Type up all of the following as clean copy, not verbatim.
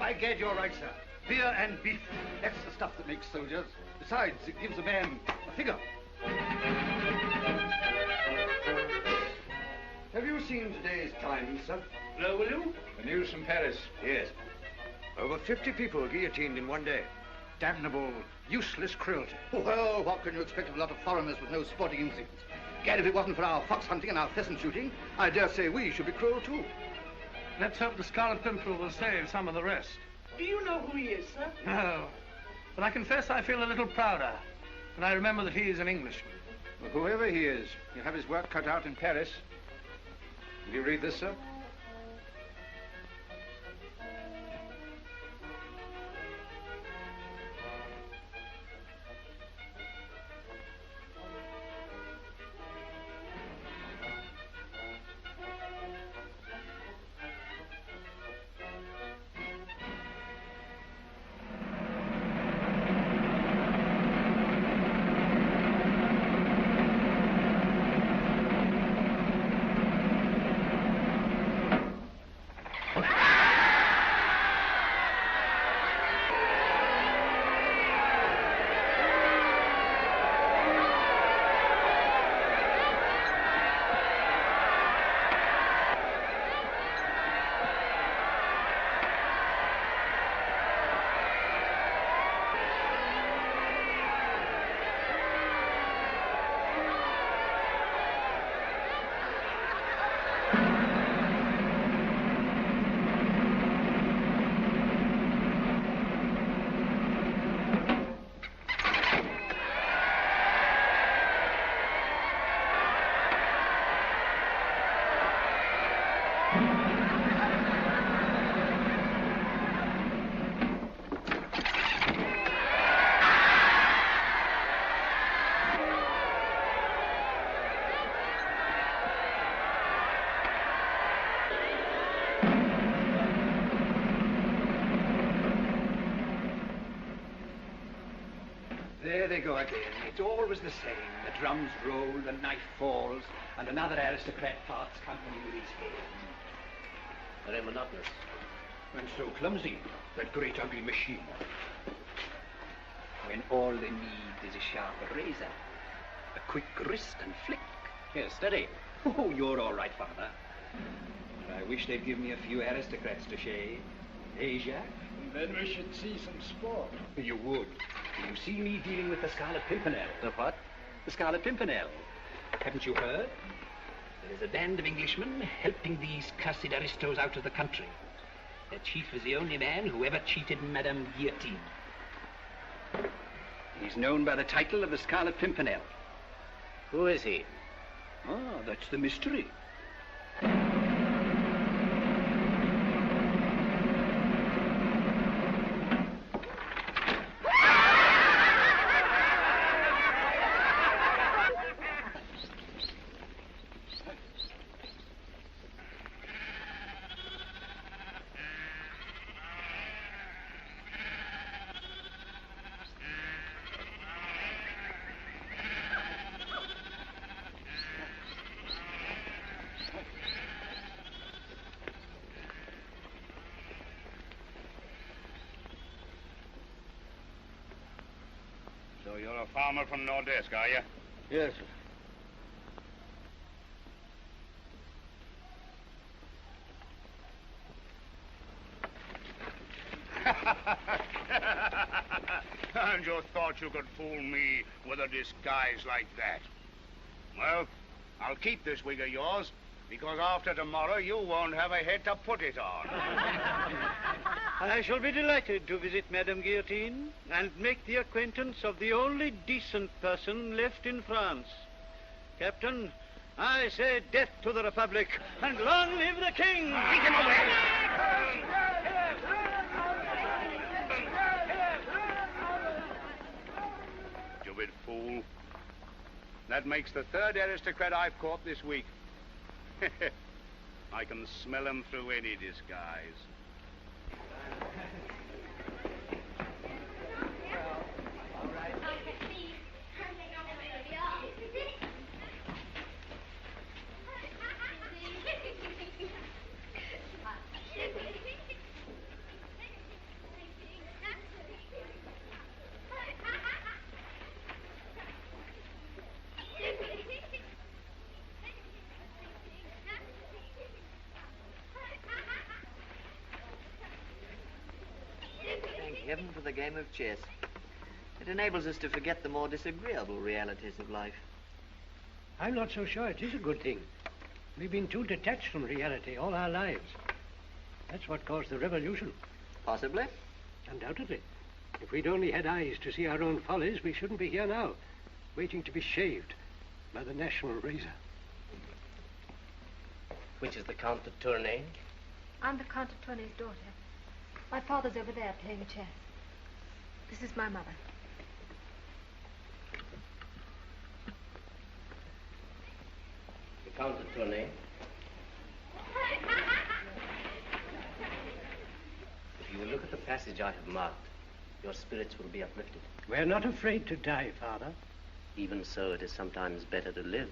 By gad, you're right, sir. Beer and beef, that's the stuff that makes soldiers. Besides, it gives a man a figure. Have you seen today's Times, sir? No, will you? The news from Paris. Yes. Over 50 people guillotined in one day. Damnable, useless cruelty. Well, what can you expect of a lot of foreigners with no sporting instincts? Gad, if it wasn't for our fox hunting and our pheasant shooting, I dare say we should be cruel too. Let's hope the Scarlet Pimpernel will save some of the rest. Do you know who he is, sir? No, but I confess I feel a little prouder when I remember that he is an Englishman. Well, whoever he is, he'll have his work cut out in Paris. Will you read this, sir? There they go again. It's always the same. The drums roll, the knife falls, and another aristocrat parts company with his head. Very monotonous. And so clumsy, that great ugly machine. When all they need is a sharp razor, a quick wrist and flick. Here, steady. Oh, you're all right, Father. I wish they'd give me a few aristocrats to shave. Eh, Jacques? Then we should see some sport. You would. You see me dealing with the Scarlet Pimpernel. The what? The Scarlet Pimpernel. Haven't you heard? There is a band of Englishmen helping these cursed aristos out of the country. Their chief is the only man who ever cheated Madame Guillotine. He's known by the title of the Scarlet Pimpernel. Who is he? Ah, that's the mystery. So you're a farmer from Nordesk, are you? Yes, sir. And you thought you could fool me with a disguise like that? Well, I'll keep this wig of yours, because after tomorrow you won't have a head to put it on. I shall be delighted to visit Madame Guillotine and make the acquaintance of the only decent person left in France. Captain, I say death to the Republic, and long live the King! Take him away! Stupid fool. That makes the third aristocrat I've caught this week. I can smell him through any disguise. heaven for the game of chess. It enables us to forget the more disagreeable realities of life. I'm not so sure it is a good thing. We've been too detached from reality all our lives. That's what caused the revolution. Possibly. Undoubtedly. If we'd only had eyes to see our own follies, we shouldn't be here now, waiting to be shaved by the national razor. Which is the Count de Tournay? I'm the Count de Tournay's daughter. My father's over there playing chess. This is my mother. The Count de Tournay. If you will look at the passage I have marked, your spirits will be uplifted. We're not afraid to die, Father. Even so, it is sometimes better to live.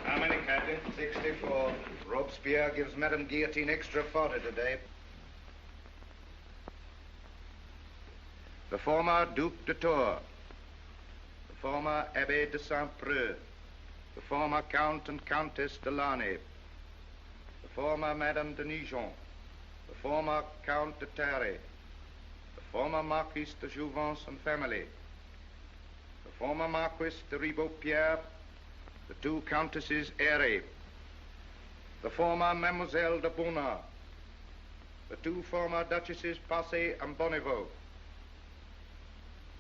How many, Captain? 64. Robespierre gives Madame Guillotine extra fodder today. The former Duc de Tours. The former Abbé de Saint-Preux. The former Count and Countess de Tournay. The former Madame de Neigeon. The former Count de Tournay. The former Marquis de Jouvence and family. The former Marquis de Ribeaupierre. The two Countesses Airy. The former Mademoiselle de Bonnard. The two former Duchesses Passy and Bonneveau.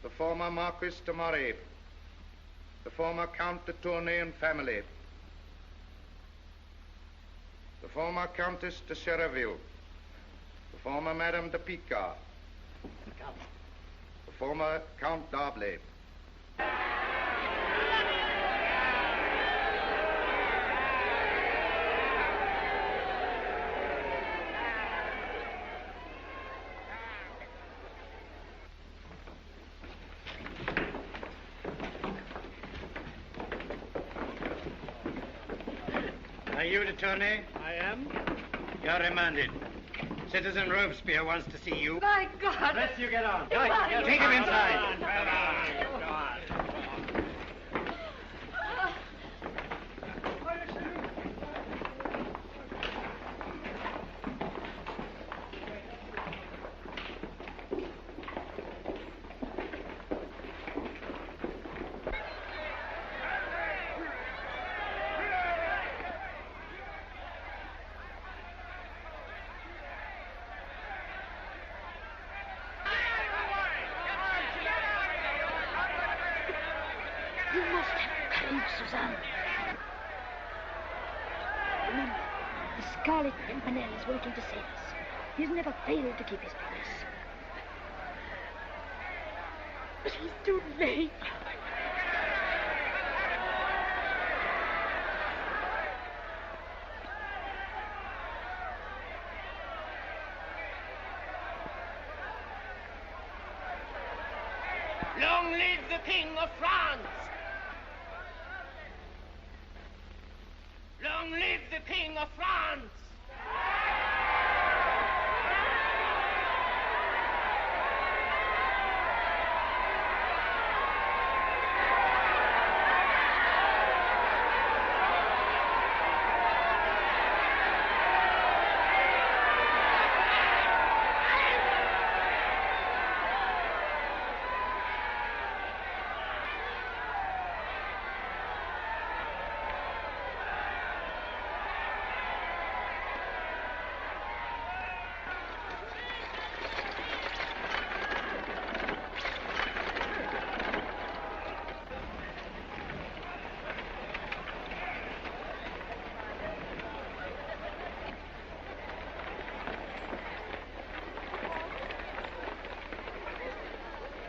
The former Marquis de Moray. The former Count de Tournay and family. The former Countess de Chereville. The former Madame de Picard. The former Count d'Arblay. Are you de Tournay? I am. You're remanded. Citizen Robespierre wants to see you. My God! Let's you get on. Right. Take him inside. You must have courage, Suzanne. Remember, the Scarlet Pimpernel is waiting to save us. He's never failed to keep his promise. But he's too late. Long live the King of France! Long live the King of France!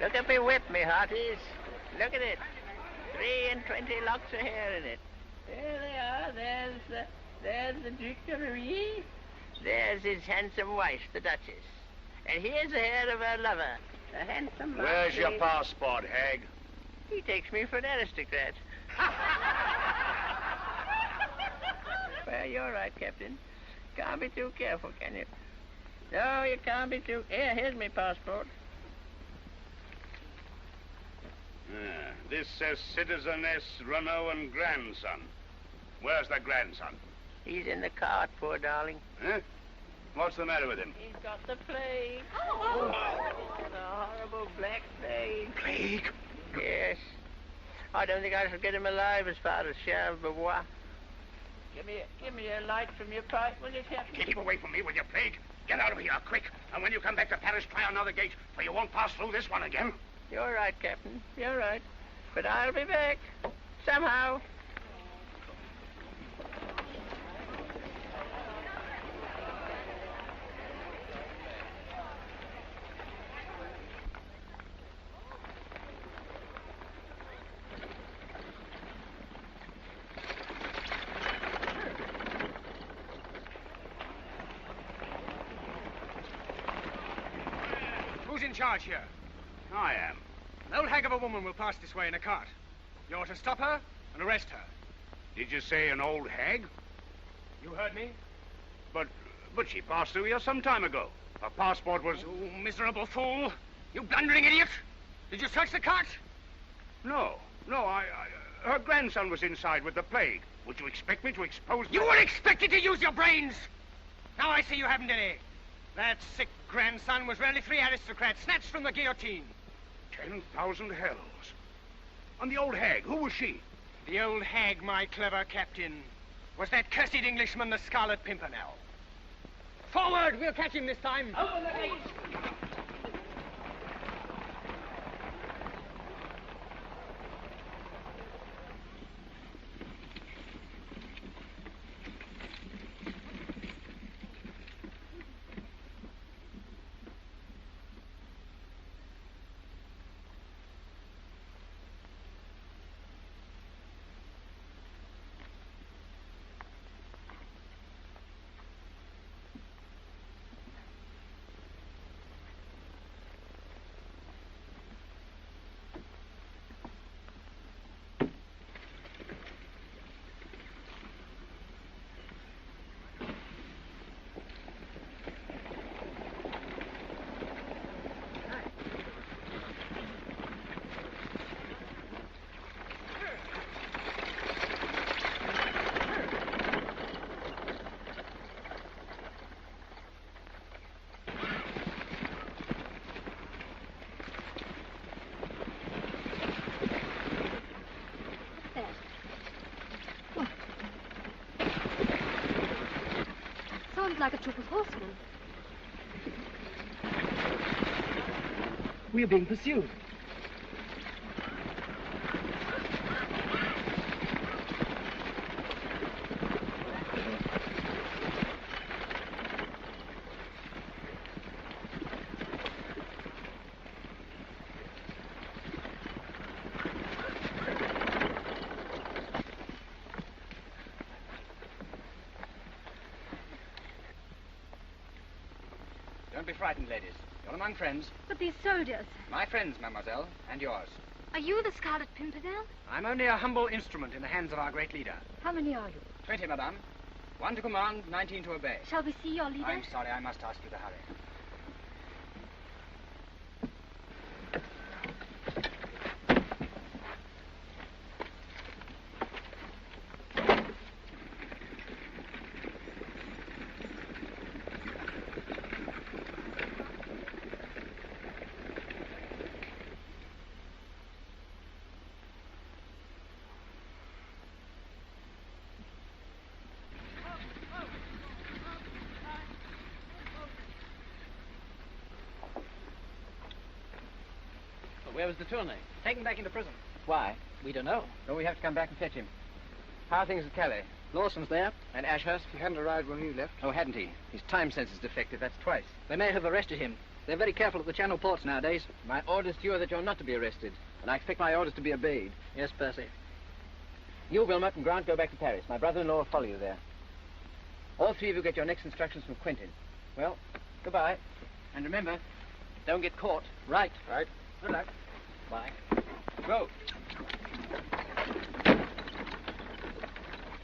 Look at me whip, me hearties. Look at it. 23 locks of hair in it. There they are. There's the Duc de Tournay. There's his handsome wife, the Duchess. And here's the hair of her lover, the handsome Where's your Marquis. passport, hag? He takes me for an aristocrat. Well, you're right, Captain. Can't be too careful, can you? No, you can't be too... Here's my passport. This says Citizeness Renault and grandson. Where's the grandson? He's in the cart, poor darling. Huh? What's the matter with him? He's got the plague. Oh. The horrible black plague. Plague? Yes. I don't think I shall get him alive as far as Charleroi. Give me a light from your pipe, will you, Captain? Keep away from me with your plague. Get out of here, quick. And when you come back to Paris, try another gate, for you won't pass through this one again. You're right, Captain. You're right. But I'll be back. Somehow. Who's in charge here? I am. An old hag of a woman will pass this way in a cart. You're to stop her and arrest her. Did you say an old hag? You heard me? But she passed through here some time ago. Her passport was... You miserable fool! You blundering idiot! Did you search the cart? No, her grandson was inside with the plague. Would you expect me to expose... You were expected to use your brains! Now I see you haven't any. That sick grandson was really 3 aristocrats snatched from the guillotine. 10,000 hells. And the old hag, who was she? The old hag, my clever captain, was that cursed Englishman, the Scarlet Pimpernel. Forward! We'll catch him this time. Open the gates! Sounds like a troop of horsemen. We're being pursued. Don't be frightened, ladies. You're among friends. But these soldiers... My friends, mademoiselle, and yours. Are you the Scarlet Pimpernel? I'm only a humble instrument in the hands of our great leader. How many are you? 20, madame. 1 to command, 19 to obey. Shall we see your leader? I'm sorry, I must ask you to hurry. Where was de Tournay? Taken back into prison. Why? We don't know. Well, we have to come back and fetch him. How are things at Calais? Lawson's there. And Ashurst? He hadn't arrived when we left. Oh, hadn't he? His time sense is defective. That's twice. They may have arrested him. They're very careful at the Channel ports nowadays. My orders to you are that you're not to be arrested. And I expect my orders to be obeyed. Yes, Percy. You, Wilmot, and Grant go back to Paris. My brother-in-law will follow you there. All 3 of you get your next instructions from Quentin. Well, goodbye. And remember, don't get caught. Right. Right. Good luck. Bye. Go.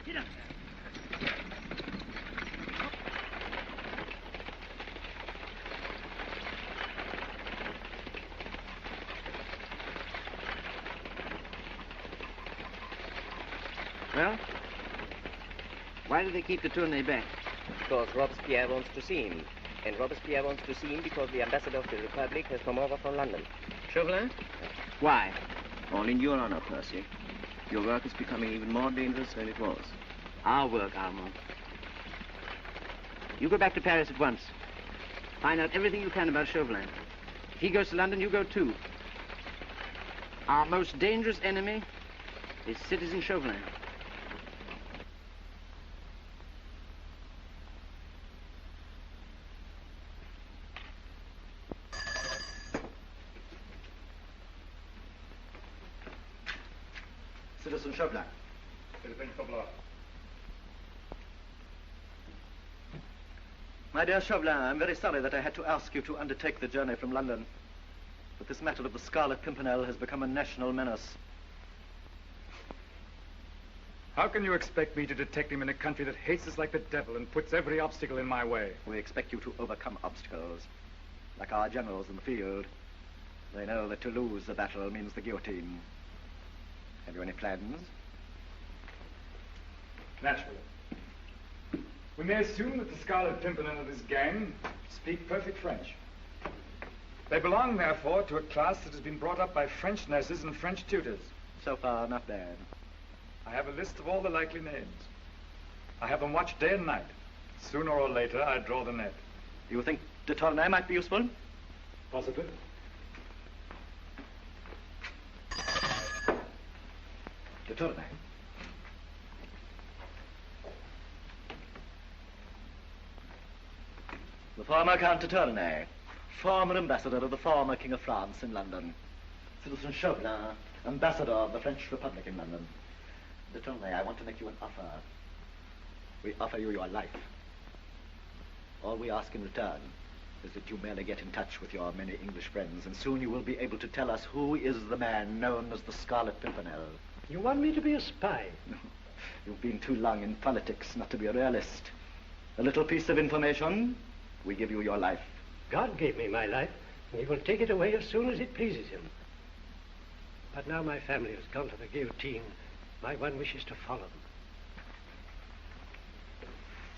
Get up, Well, why do they keep de Tournay back? Because Robespierre wants to see him. And Robespierre wants to see him because the ambassador of the Republic has come over from London. Chauvelin? Why? All in your honor, Percy. Your work is becoming even more dangerous than it was. Our work, Armand. You go back to Paris at once. Find out everything you can about Chauvelin. If he goes to London, you go too. Our most dangerous enemy is Citizen Chauvelin. Citizen Chauvelin. My dear Chauvelin, I'm very sorry that I had to ask you to undertake the journey from London. But this matter of the Scarlet Pimpernel has become a national menace. How can you expect me to detect him in a country that hates us like the devil and puts every obstacle in my way? We expect you to overcome obstacles, like our generals in the field. They know that to lose the battle means the guillotine. Have you any plans? Naturally. We may assume that the Scarlet Pimpernel and his gang speak perfect French. They belong, therefore, to a class that has been brought up by French nurses and French tutors. So far, not bad. I have a list of all the likely names. I have them watched day and night. Sooner or later, I draw the net. You think de Tournay might be useful? Possibly. De Tournay. The former Count de Tournay, former ambassador of the former King of France in London. Citizen Chauvelin, ambassador of the French Republic in London. De Tournay, I want to make you an offer. We offer you your life. All we ask in return is that you merely get in touch with your many English friends, and soon you will be able to tell us who is the man known as the Scarlet Pimpernel. You want me to be a spy? You've been too long in politics not to be a realist. A little piece of information, we give you your life. God gave me my life, and he will take it away as soon as it pleases him. But now my family has gone to the guillotine. My one wish is to follow them.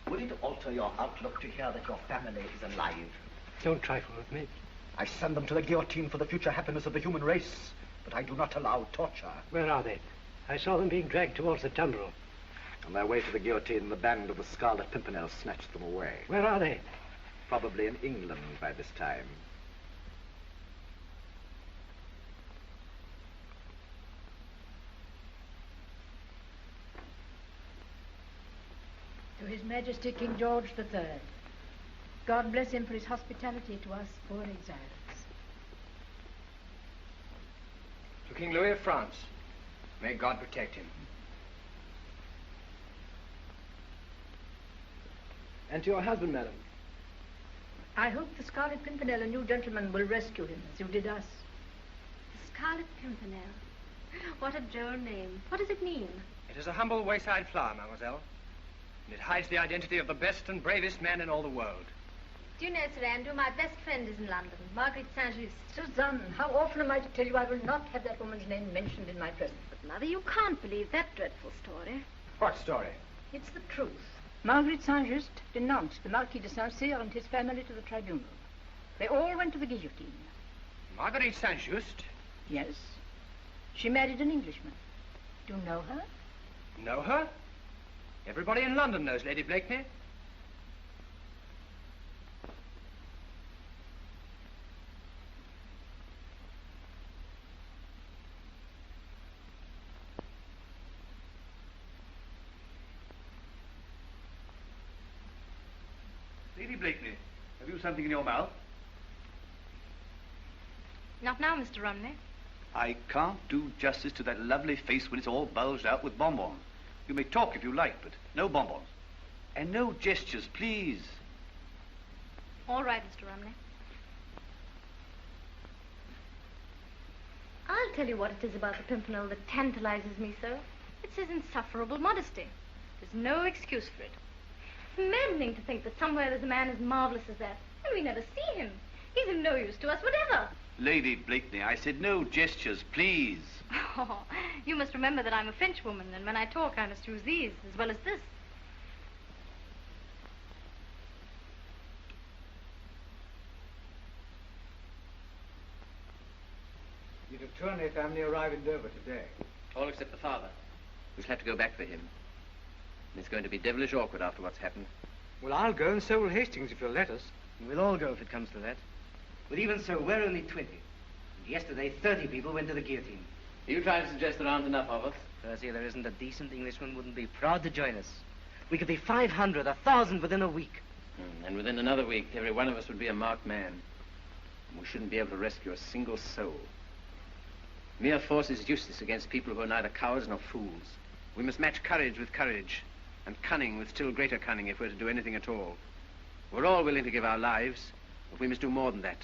Would it alter your outlook to hear that your family is alive? Don't trifle with me. I send them to the guillotine for the future happiness of the human race, but I do not allow torture. Where are they? I saw them being dragged towards the tumbrel. On their way to the guillotine, the band of the Scarlet Pimpernel snatched them away. Where are they? Probably in England by this time. To His Majesty King George III. God bless him for his hospitality to us poor exiles. To King Louis of France. May God protect him. And to your husband, madam. I hope the Scarlet Pimpernel and you gentlemen will rescue him as you did us. The Scarlet Pimpernel. What a droll name. What does it mean? It is a humble wayside flower, mademoiselle. And it hides the identity of the best and bravest man in all the world. Do you know, Sir Andrew, my best friend is in London, Margaret Saint-Just. Suzanne, how often am I to tell you I will not have that woman's name mentioned in my presence? But, Mother, you can't believe that dreadful story. What story? It's the truth. Margaret Saint-Just denounced the Marquis de Saint-Cyr and his family to the tribunal. They all went to the guillotine. Marguerite Saint-Just? Yes. She married an Englishman. Do you know her? Know her? Everybody in London knows Lady Blakeney. Lady Blakeney, have you something in your mouth? Not now, Mr. Rumney. I can't do justice to that lovely face when it's all bulged out with bonbons. You may talk if you like, but no bonbons. And no gestures, please. All right, Mr. Rumney. I'll tell you what it is about the Pimpernel that tantalizes me so. It's his insufferable modesty. There's no excuse for it. It's maddening to think that somewhere there's a man as marvelous as that, and we never see him. He's of no use to us whatever. Lady Blakeney, I said no gestures, please. Oh, you must remember that I'm a Frenchwoman, and when I talk, I must use these as well as this. The de Tournay family arrive in Dover today. All except the father. We shall have to go back for him. And it's going to be devilish awkward after what's happened. Well, I'll go, and so will Hastings, if you'll let us. We'll all go if it comes to that. But even so, we're only 20. And yesterday, 30 people went to the guillotine. Are you trying to suggest there aren't enough of us? Percy, there isn't a decent Englishman wouldn't be proud to join us. We could be 500, 1,000 within a week. And within another week, every one of us would be a marked man. And we shouldn't be able to rescue a single soul. Mere force is useless against people who are neither cowards nor fools. We must match courage with courage, and cunning with still greater cunning if we're to do anything at all. We're all willing to give our lives, but we must do more than that.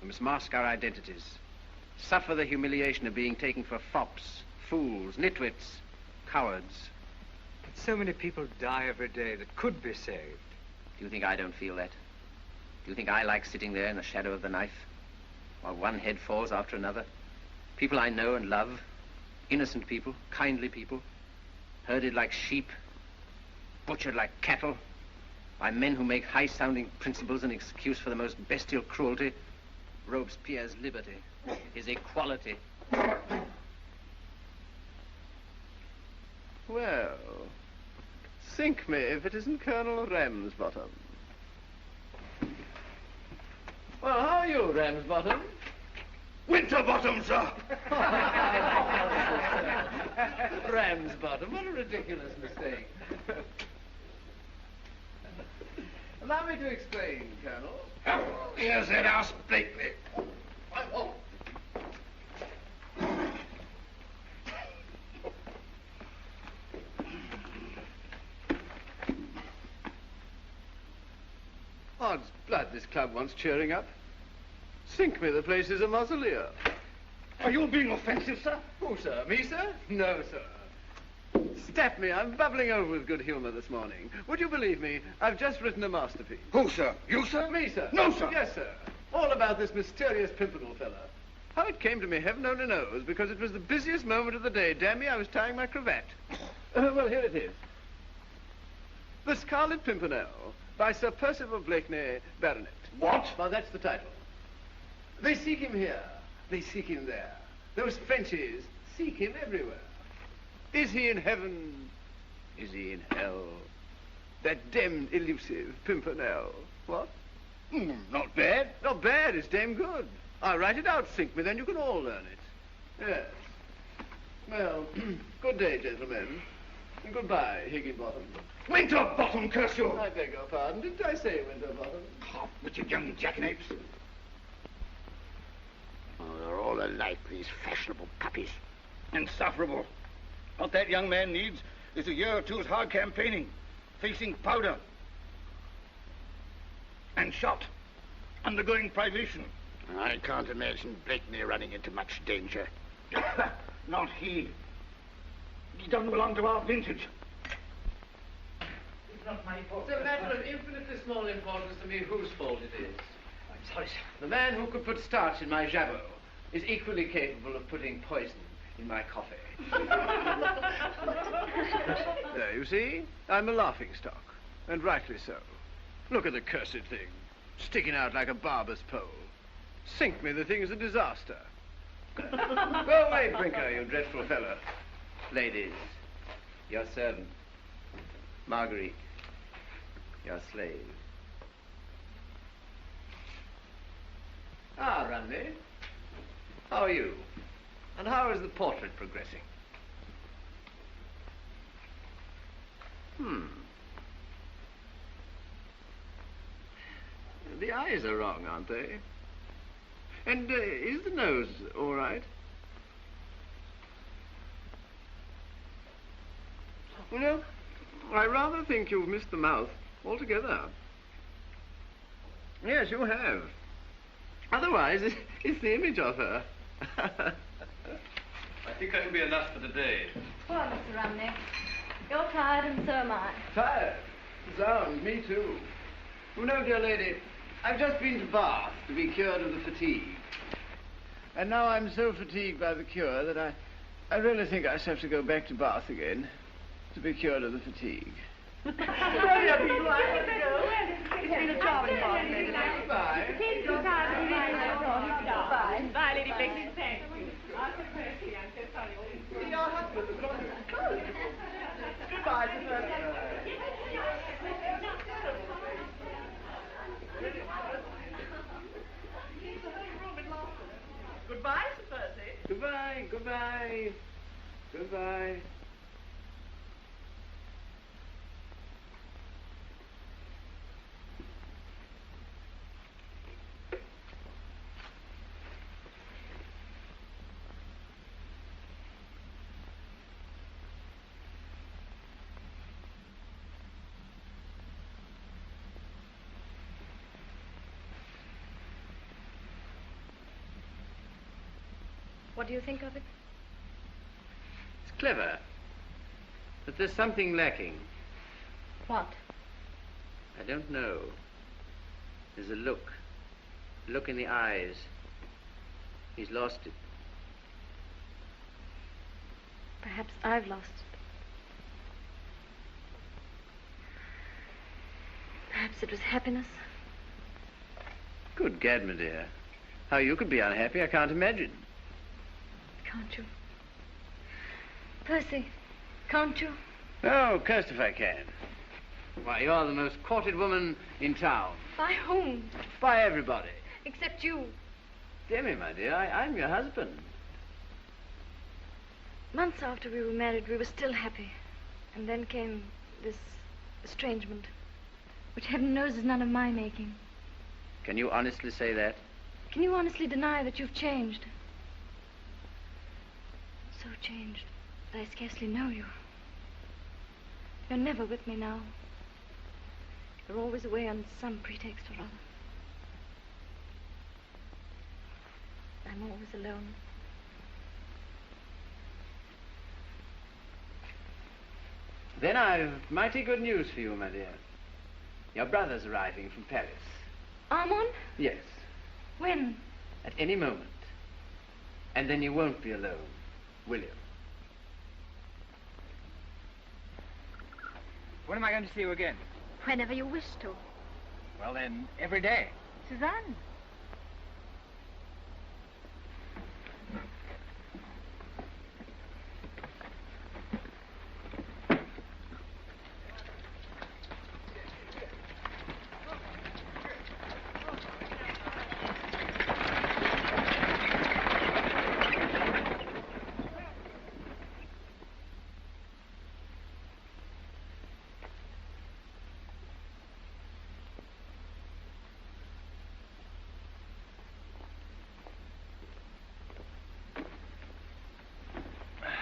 We must mask our identities, suffer the humiliation of being taken for fops, fools, nitwits, cowards. But so many people die every day that could be saved. Do you think I don't feel that? Do you think I like sitting there in the shadow of the knife, while one head falls after another? People I know and love, innocent people, kindly people, herded like sheep, butchered like cattle, by men who make high-sounding principles an excuse for the most bestial cruelty. Robespierre's liberty, his equality. Well, sink me if it isn't Colonel Ramsbottom. Well, how are you, Ramsbottom? Winterbottom, sir. Ramsbottom, what a ridiculous mistake. Allow me to explain, Colonel. Here's that house, Blakeney. Oh. Odds blood, this club wants cheering up. Sink me, the place is a mausoleum. Are you being offensive, sir? Who, sir? Me, sir? No, sir. Stap me, I'm bubbling over with good humor this morning. Would you believe me? I've just written a masterpiece. Who, sir? You, sir? Me, sir. No, sir. Yes, sir. All about this mysterious Pimpernel fella. How it came to me, heaven only knows, because it was the busiest moment of the day. Damn me, I was tying my cravat. Well, here it is. The Scarlet Pimpernel, by Sir Percival Blakeney, Baronet. What? Well, that's the title. They seek him here. They seek him there. Those Frenchies seek him everywhere. Is he in heaven? Is he in hell? That damned elusive Pimpernel. What? Not bad. Not bad, it's damn good. I'll write it out, sink me, then you can all learn it. Yes. Well, good day, gentlemen. And goodbye, Higginbottom. Winterbottom, curse you! I beg your pardon. Didn't I say Winterbottom? Hop with your young jackanapes. Oh, they're all alike, these fashionable puppies. Insufferable. What that young man needs is a year or two's hard campaigning, facing powder and shot, undergoing privation. I can't imagine Blakeney running into much danger. Not he. He doesn't belong to our vintage. It's not my fault. It's a matter of infinitely small importance to me whose fault it is. I'm sorry, sir. The man who could put starch in my jabot is equally capable of putting poison in my coffee. There, you see? I'm a laughingstock, and rightly so. Look at the cursed thing, sticking out like a barber's pole. Sink me, the thing is a disaster. Go away, Brinker, you dreadful fellow. Ladies, your servant. Marguerite, your slave. Ah, Runley. How are you? And how is the portrait progressing? The eyes are wrong, aren't they? And is the nose all right? You know, I rather think you've missed the mouth altogether. Yes, you have. Otherwise, it's the image of her. I think that'll be enough for today. Poor Mr. Rumney. You're tired and so am I. Tired? Zounds, me too. You know, dear lady, I've just been to Bath to be cured of the fatigue. And now I'm so fatigued by the cure that I really think I shall have to go back to Bath again to be cured of the fatigue. It's been a charming party. Goodbye. Bye, Lady Blakely. Thank you. After Percy, I'm so sorry. See your husband. Goodbye, Sir Percy. Goodbye, Sir Percy. Goodbye, goodbye, goodbye. What do you think of it? It's clever. But there's something lacking. What? I don't know. There's a look. A look in the eyes. He's lost it. Perhaps I've lost it. Perhaps it was happiness. Good gad, my dear. How you could be unhappy, I can't imagine. Can't you? Percy, can't you? Oh, cursed if I can. Why, you're the most courted woman in town. By whom? By everybody. Except you. Dear me, my dear, I'm your husband. Months after we were married, we were still happy. And then came this estrangement, which heaven knows is none of my making. Can you honestly say that? Can you honestly deny that you've changed? So changed that I scarcely know you. You're never with me now. You're always away on some pretext or other. I'm always alone. Then I've mighty good news for you, my dear. Your brother's arriving from Paris. Armand? Yes, When? at any moment. And then you won't be alone, will you? When am I going to see you again? Whenever you wish to. Well, then, every day. Suzanne.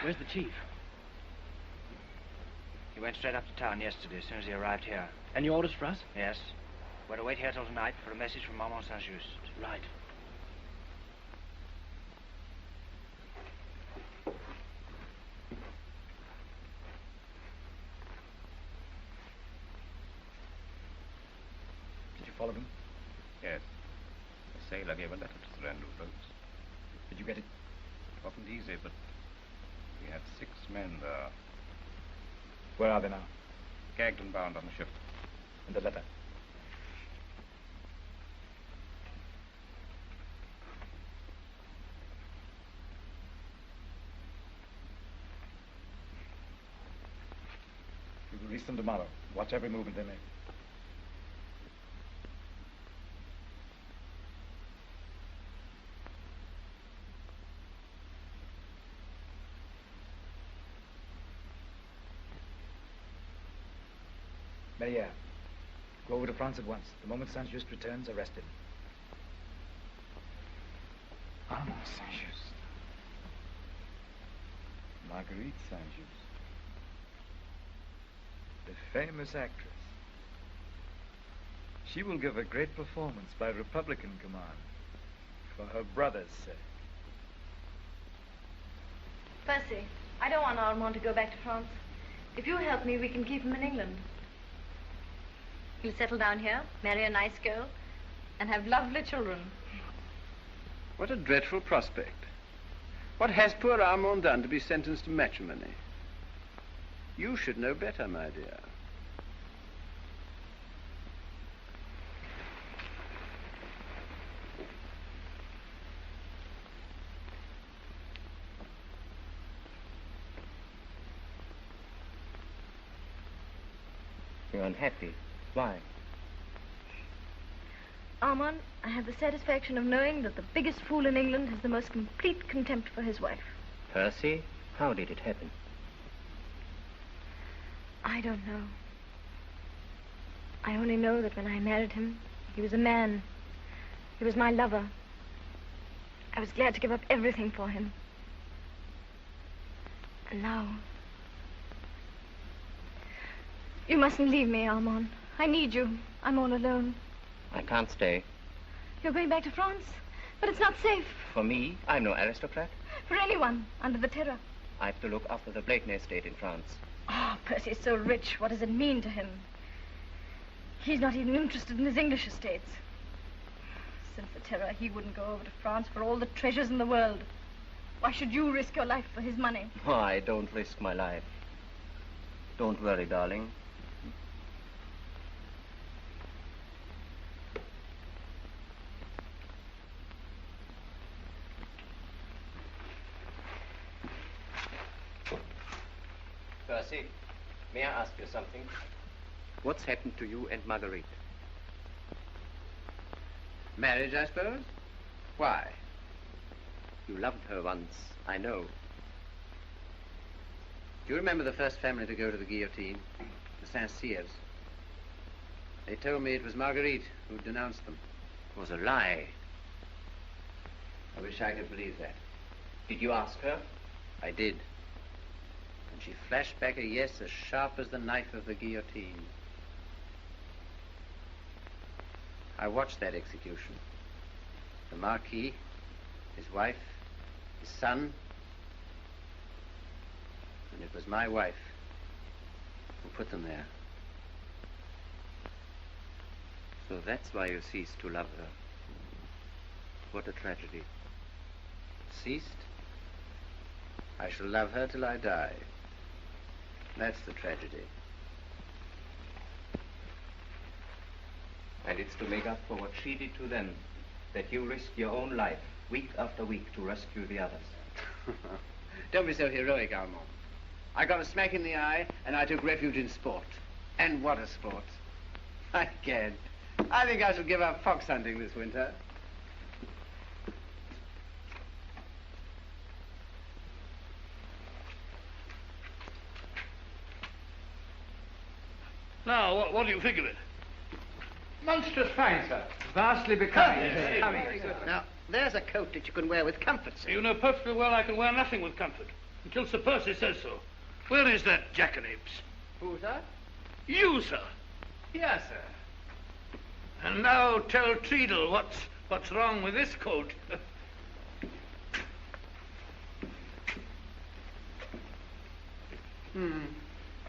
Where's the chief? He went straight up to town yesterday as soon as he arrived here. Any orders for us? Yes. We're to wait here till tonight for a message from Maman Saint-Just. Right. Did you follow them? Yes. The sailor gave a letter to the Randall boats. Did you get it? It wasn't easy, but we had 6 men there. Where are they now? Gagged and bound on the ship. And the letter? We will release them tomorrow. Watch every movement they make. Maria, go over to France at once. The moment Saint-Just returns, arrest him. Armand Saint-Just. Marguerite Saint-Just. The famous actress. She will give a great performance by Republican command for her brother's sake. Percy, I don't want Armand to go back to France. If you help me, we can keep him in England. He'll settle down here, marry a nice girl, and have lovely children. What a dreadful prospect. What has poor Armand done to be sentenced to matrimony? You should know better, my dear. You're unhappy. Why? Armand, I have the satisfaction of knowing that the biggest fool in England has the most complete contempt for his wife. Percy, how did it happen? I don't know. I only know that when I married him, he was a man. He was my lover. I was glad to give up everything for him. And now... You mustn't leave me, Armand. I need you. I'm all alone. I can't stay. You're going back to France? But it's not safe. For me, I'm no aristocrat. For anyone under the Terror. I have to look after the Blakeney estate in France. Oh, Percy's so rich. What does it mean to him? He's not even interested in his English estates. Since the Terror, he wouldn't go over to France for all the treasures in the world. Why should you risk your life for his money? Oh, I don't risk my life. Don't worry, darling. Percy, may I ask you something? What's happened to you and Marguerite? Marriage, I suppose? Why? You loved her once, I know. Do you remember the first family to go to the guillotine? The Saint-Cyrs. They told me it was Marguerite who denounced them. It was a lie. I wish I could believe that. Did you ask her? I did. And she flashed back a yes as sharp as the knife of the guillotine. I watched that execution. The Marquis, his wife, his son, and it was my wife who put them there. So that's why you ceased to love her. What a tragedy. Ceased? I shall love her till I die. That's the tragedy. And it's to make up for what she did to them, that you risked your own life, week after week, to rescue the others. Don't be so heroic, Armand. I got a smack in the eye, and I took refuge in sport. And what a sport. I can't. I think I shall give up fox hunting this winter. Now, what do you think of it? Monstrous fine, sir. Vastly becoming. Now, there's a coat that you can wear with comfort, sir. You know perfectly well I can wear nothing with comfort, until Sir Percy says so. Where is that jackanapes? Who, sir? You, sir. Yes, sir. And now tell Treadle what's wrong with this coat.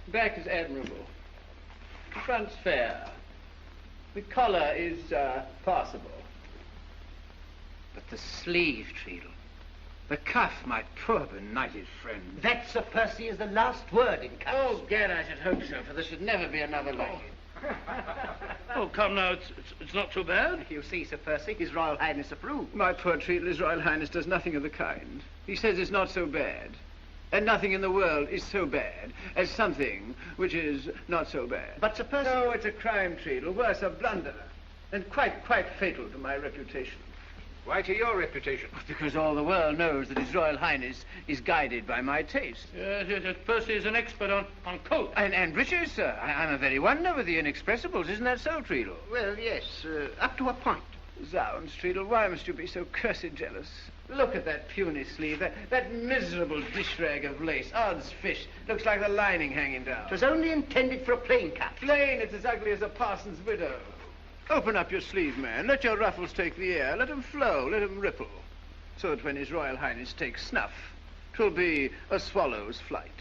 Back is admirable. Front's fair. The collar is passable. But the sleeve, Treadle. The cuff, my poor benighted friend. That, Sir Percy, is the last word in cuffs. Oh, gad, I should hope so, for there should never be another like it. Oh, come now, it's not too bad. You see, Sir Percy, His Royal Highness approves. My poor Treadle, His Royal Highness does nothing of the kind. He says it's not so bad. And nothing in the world is so bad as something which is not so bad. But, Sir Percy... No, it's a crime, Treadle, worse, a blunder. And quite fatal to my reputation. Why to your reputation? Because all the world knows that His Royal Highness is guided by my taste. Yes, Percy is an expert on coats. And riches, sir. I'm a very wonder with the inexpressibles. Isn't that so, Treadle? Well, yes, up to a point. Zounds, Treadle, why must you be so cursed jealous? Look at that puny sleeve, that miserable dish rag of lace. Odds fish, looks like the lining hanging down. It was only intended for a plain cut. Plain, it's as ugly as a parson's widow. Open up your sleeve, man. Let your ruffles take the air. Let them flow, let them ripple. So that when His Royal Highness takes snuff, 'twill be a swallow's flight.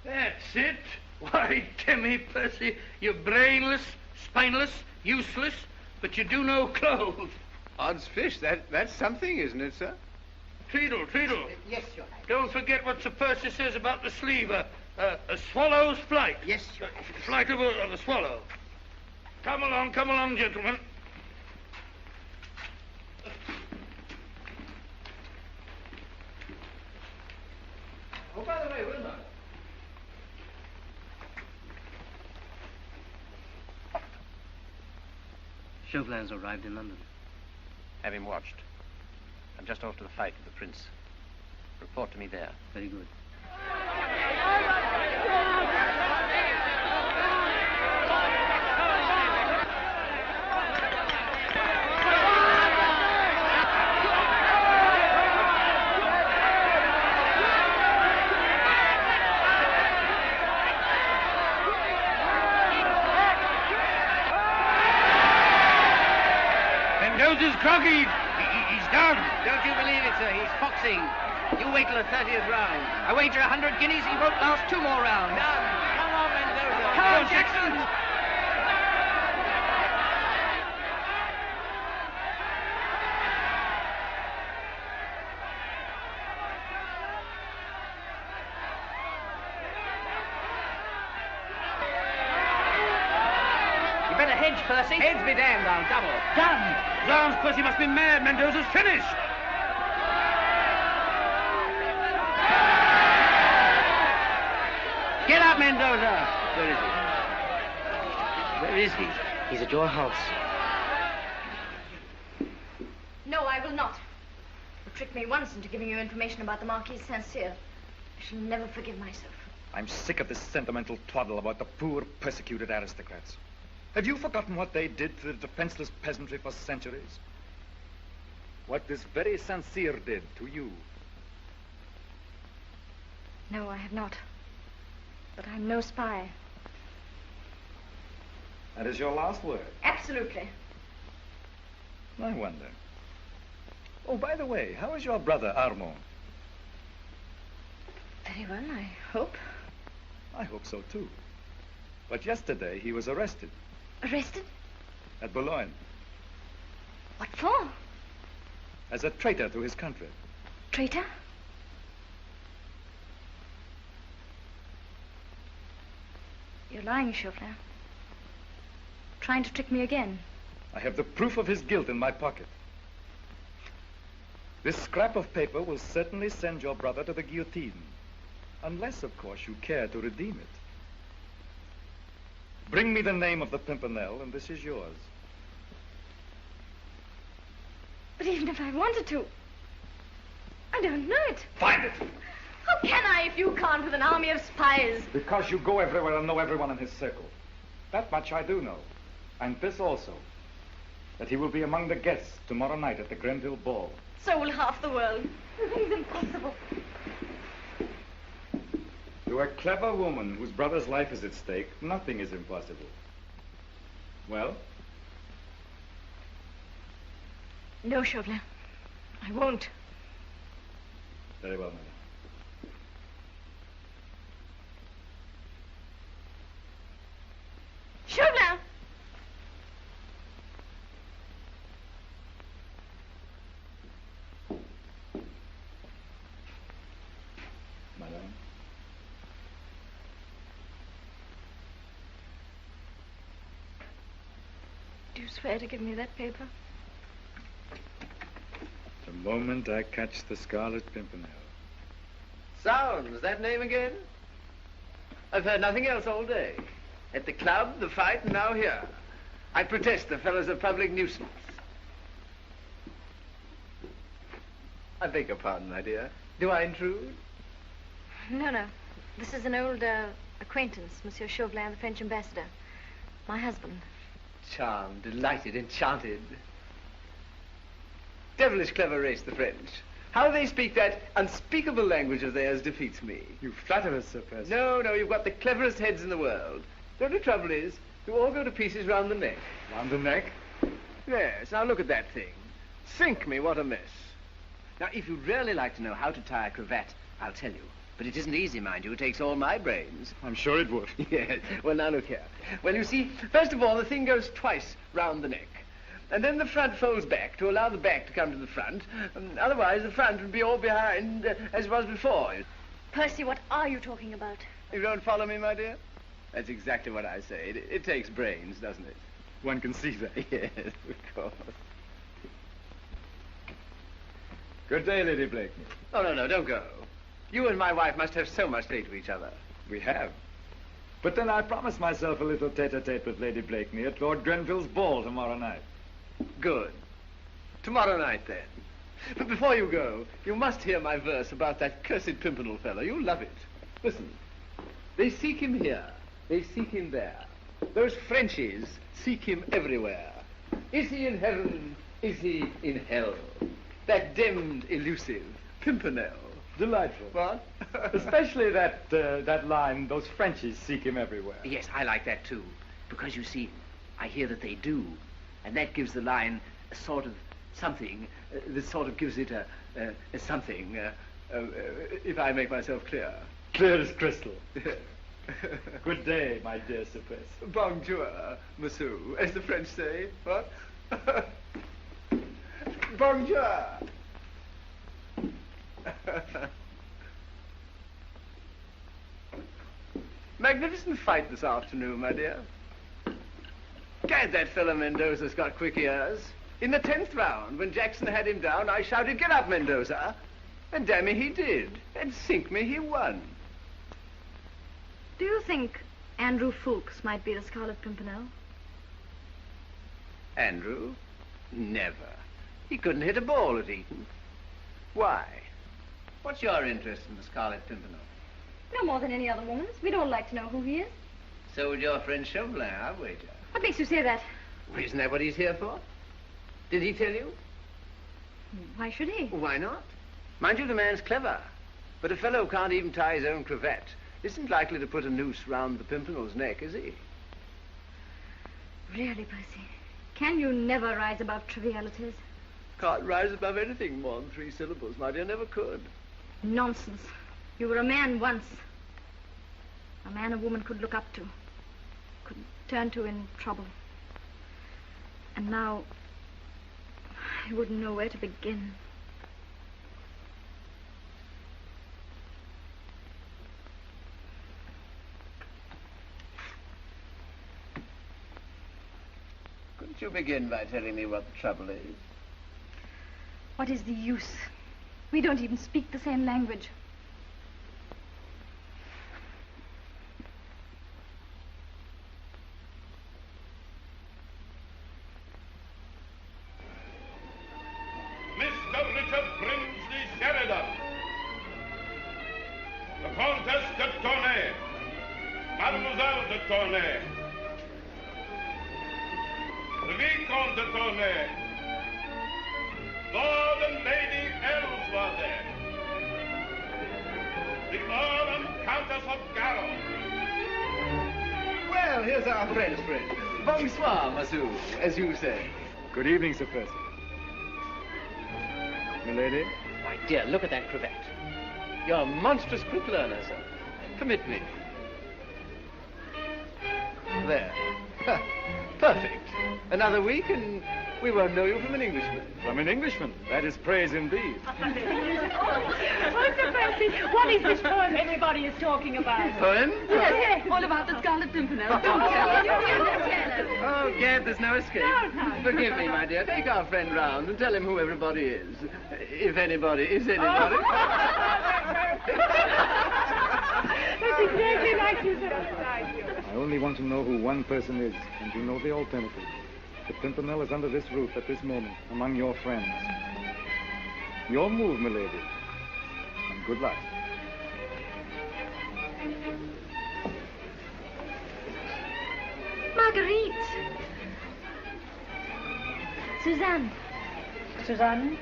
That's it. Why, Timmy, Percy, you're brainless, spineless, useless, but you do know clothes. Odds fish, that's something, isn't it, sir? Treadle. Yes, Your Highness. Don't forget what Sir Percy says about the sleeve. A swallow's flight. Yes, Your Highness. Flight of a swallow. Come along, gentlemen. Oh, by the way, Wilma. Chauvelin's arrived in London. Have him watched. I'm just off to the fight with the prince. Report to me there. Very good. Mendoza's groggy. He's down. Don't you believe it, sir? He's foxing. You wait till the 30th round. I wager 100 guineas he won't last 2 more rounds. Done. Come on, Mendoza. Come on, Jackson. You better hedge, Percy. Heads be damned, I'll double. Done. Zounds, Percy must be mad. Mendoza's finished. Get up, Mendoza. Where is he? Where is he? He's at your house. No, I will not. You tricked me once into giving you information about the Marquis de Saint-Cyr. I shall never forgive myself. I'm sick of this sentimental twaddle about the poor, persecuted aristocrats. Have you forgotten what they did to the defenseless peasantry for centuries? What this very Saint-Cyr did to you? No, I have not. But I'm no spy. That is your last word? Absolutely. I wonder. Oh, by the way, how is your brother, Armand? Very well, I hope. I hope so, too. But yesterday, he was arrested. Arrested? At Boulogne. What for? As a traitor to his country. Traitor? You're lying, Chauvelin. Trying to trick me again. I have the proof of his guilt in my pocket. This scrap of paper will certainly send your brother to the guillotine. Unless, of course, you care to redeem it. Bring me the name of the Pimpernel, and this is yours. But even if I wanted to, I don't know it. Find it! How can I if you can't with an army of spies? Because you go everywhere and know everyone in his circle. That much I do know. And this also. That he will be among the guests tomorrow night at the Grenville Ball. So will half the world. The thing's impossible. To a clever woman whose brother's life is at stake, nothing is impossible. Well? No, Chauvelin. I won't. Very well, madam. Chauvelin! Madame. Do you swear to give me that paper? The moment I catch the Scarlet Pimpernel. Sounds, that name again? I've heard nothing else all day. At the club, the fight, and now here. I protest the fellow's a public nuisance. I beg your pardon, my dear. Do I intrude? No. This is an old acquaintance, Monsieur Chauvelin, the French ambassador. My husband. Charmed, delighted, enchanted. Devilish clever race, the French. How they speak that unspeakable language of theirs defeats me. You flatter us, Sir Percy. No, you've got the cleverest heads in the world. The only trouble is, you all go to pieces round the neck. Round the neck? Yes, now look at that thing. Sink me, what a mess. Now, if you'd really like to know how to tie a cravat, I'll tell you. But it isn't easy, mind you. It takes all my brains. I'm sure it would. Yes. Well, now look here. Well, you see, first of all, the thing goes twice round the neck. And then the front folds back to allow the back to come to the front. Otherwise, the front would be all behind as it was before. Percy, what are you talking about? You don't follow me, my dear? That's exactly what I say. It takes brains, doesn't it? One can see that. Yes, of course. Good day, Lady Blakeney. Oh, no, don't go. You and my wife must have so much to say to each other. We have. But then I promised myself a little tete-a-tete with Lady Blakeney at Lord Grenville's ball tomorrow night. Good. Tomorrow night, then. But before you go, you must hear my verse about that cursed Pimpernel fellow. You'll love it. Listen. They seek him here. They seek him there. Those Frenchies seek him everywhere. Is he in heaven? Is he in hell? That demmed, elusive Pimpernel. Delightful. What? Especially that line, those Frenchies seek him everywhere. Yes, I like that too. Because, you see, I hear that they do. And that gives the line a sort of something that sort of gives it a something, if I make myself clear. Clear as crystal. Good day, my dear Sir Percy. Bonjour, monsieur, as the French say. What? Bonjour. Magnificent fight this afternoon, my dear. Gad, that fellow Mendoza's got quick ears. In the 10th round, when Jackson had him down, I shouted, "Get up, Mendoza!" And damn me, he did. And sink me, he won. Do you think Andrew Fulks might be the Scarlet Pimpernel? Andrew? Never. He couldn't hit a ball at Eton. Why? What's your interest in the Scarlet Pimpernel? No more than any other woman's. We'd all like to know who he is. So would your friend Chauvelin, I wager. What makes you say that? Well, isn't that what he's here for? Did he tell you? Why should he? Why not? Mind you, the man's clever. But a fellow who can't even tie his own cravat isn't likely to put a noose round the Pimpernel's neck, is he? Really, Percy? Can you never rise above trivialities? Can't rise above anything more than 3 syllables, my dear. Never could. Nonsense. You were a man once. A man a woman could look up to. Could turn to in trouble. And now, I wouldn't know where to begin. Couldn't you begin by telling me what the trouble is? What is the use? We don't even speak the same language. Mr. Richard Brinsley Sheridan, the Countess de Tournay, Mademoiselle de Tournay, the Vicomte de Tournay, Lord and Lady Ellsworth, the Earl and Countess of Garrow. Well, here's our French friend. Bonsoir, monsieur, as you say. Good evening, Sir Percy. Milady? My dear, look at that cravat. You're a monstrous quick learner, sir. Permit me. There. Perfect. Another week and we won't know you from an Englishman. From an Englishman? That is praise indeed. Oh, Sir Percy, what is this poem everybody is talking about? Poem? Yes, all about the Scarlet Pimpernel. Don't tell us. Oh, Gad, there's no escape. No. Forgive me, my dear. Take our friend round and tell him who everybody is. If anybody is anybody. That's exactly like you, sir. I only want to know who one person is, and you know the alternative. The Pimpernel is under this roof at this moment, among your friends. Your move, milady. And good luck. Marguerite! Suzanne. Suzanne?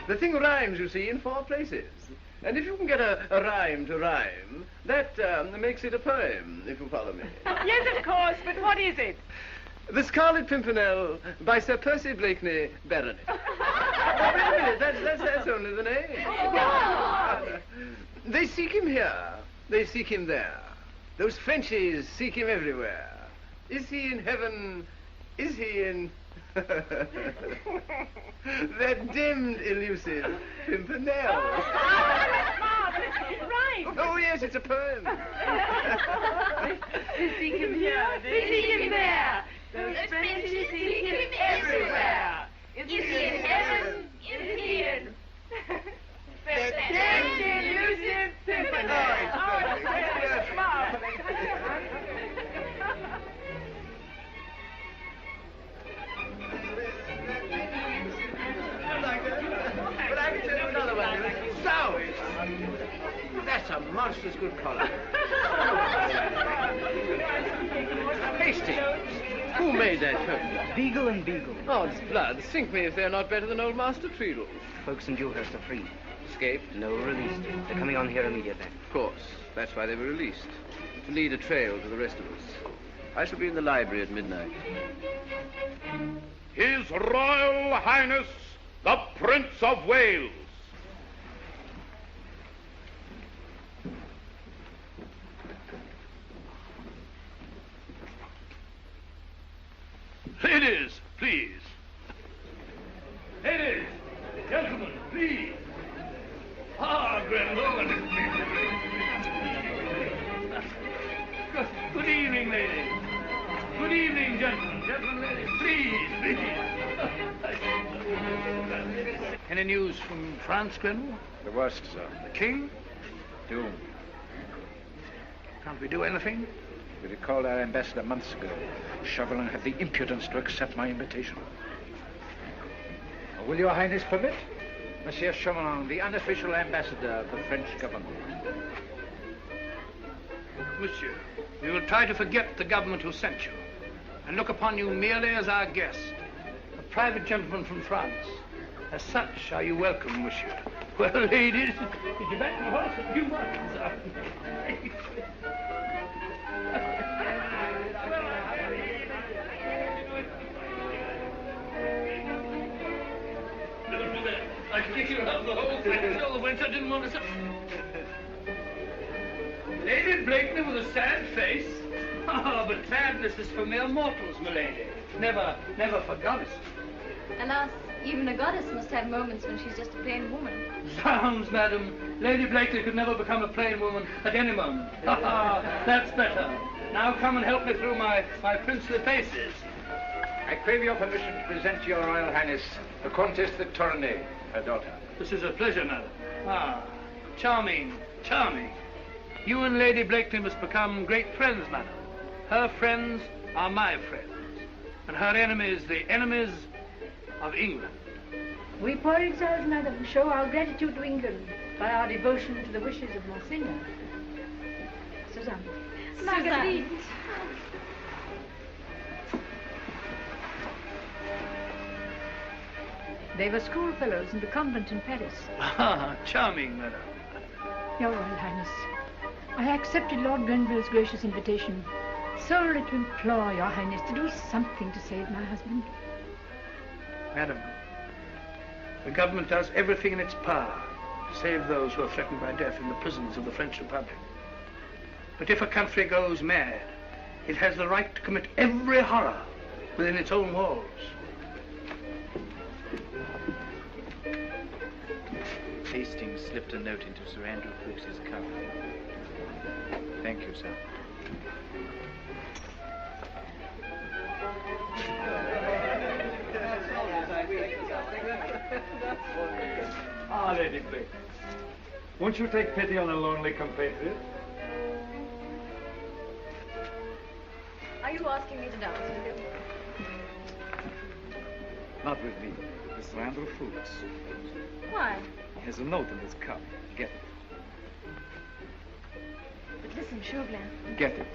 The thing rhymes, you see, in 4 places. And if you can get a rhyme to rhyme, that makes it a poem, if you follow me. Yes, of course, but what is it? The Scarlet Pimpernel by Sir Percy Blakeney, Baronet. Oh, wait a minute, that's only the name. They seek him here, they seek him there. Those Frenchies seek him everywhere. Is he in heaven? Is he in... that dimmed, elusive Pimpernel. Right. Oh, yes, it's a poem. They seek him here, they seek him there. Those Frenchies seek him everywhere. Is he in heaven? Is he in... The dimmed, elusive Pimpernel. But I can tell you another one. So, that's a monstrous good collar. Hasty. Who made that coat? Beagle and Beagle. Odds blood, sink me if they're not better than old Master Treadle. Folks in Dewhurst are free. Escaped? No, released. They're coming on here immediately. Of course. That's why they were released. To lead a trail to the rest of us. I shall be in the library at midnight. His Royal Highness, the Prince of Wales. Ladies, please. Ladies, gentlemen, please. Ah, Grenville. Good evening, ladies. Good evening, gentlemen. Gentlemen, ladies, please, please. Any news from France, Grenville? The worst, sir. The king? Doomed. Can't we do anything? We recalled our ambassador months ago. Chauvelin had the impudence to accept my invitation. Will your Highness permit? Monsieur Chauvelin, the unofficial ambassador of the French government. Monsieur, we will try to forget the government who sent you and look upon you merely as our guest, a private gentleman from France. As such, are you welcome, monsieur. Well, ladies, did you back the horse a few months? I think you'll have the whole thing. All the winter didn't want to... Lady Blakeney with a sad face. Ah, but sadness is for mere mortals, m'lady. Never for goddesses. Alas, even a goddess must have moments when she's just a plain woman. Zounds, madam. Lady Blakeney could never become a plain woman at any moment. Ah, that's better. Now come and help me through my princely paces. I crave your permission to present to your Royal Highness the Countess de Tournay, her daughter. This is a pleasure, madam. Ah, charming, charming. You and Lady Blakeney must become great friends, madam. Her friends are my friends, and her enemies the enemies of England. We poor exiles, madam, show our gratitude to England by our devotion to the wishes of Monseigneur. Suzanne. Marguerite. They were schoolfellows in the convent in Paris. Ah, charming, madam. Your Royal Highness, I accepted Lord Grenville's gracious invitation solely to implore your Highness to do something to save my husband. Madam, the government does everything in its power to save those who are threatened by death in the prisons of the French Republic. But if a country goes mad, it has the right to commit every horror within its own walls. Hastings slipped a note into Sir Andrew Ffoulkes's cuff. Thank you, sir. Ah, Lady Blakeney. Won't you take pity on a lonely compatriot? Are you asking me to dance with you? Not with me, with Sir Andrew Ffoulkes. Why? He has a note in his cuff. Get it. But listen, Chauvelin. Get it.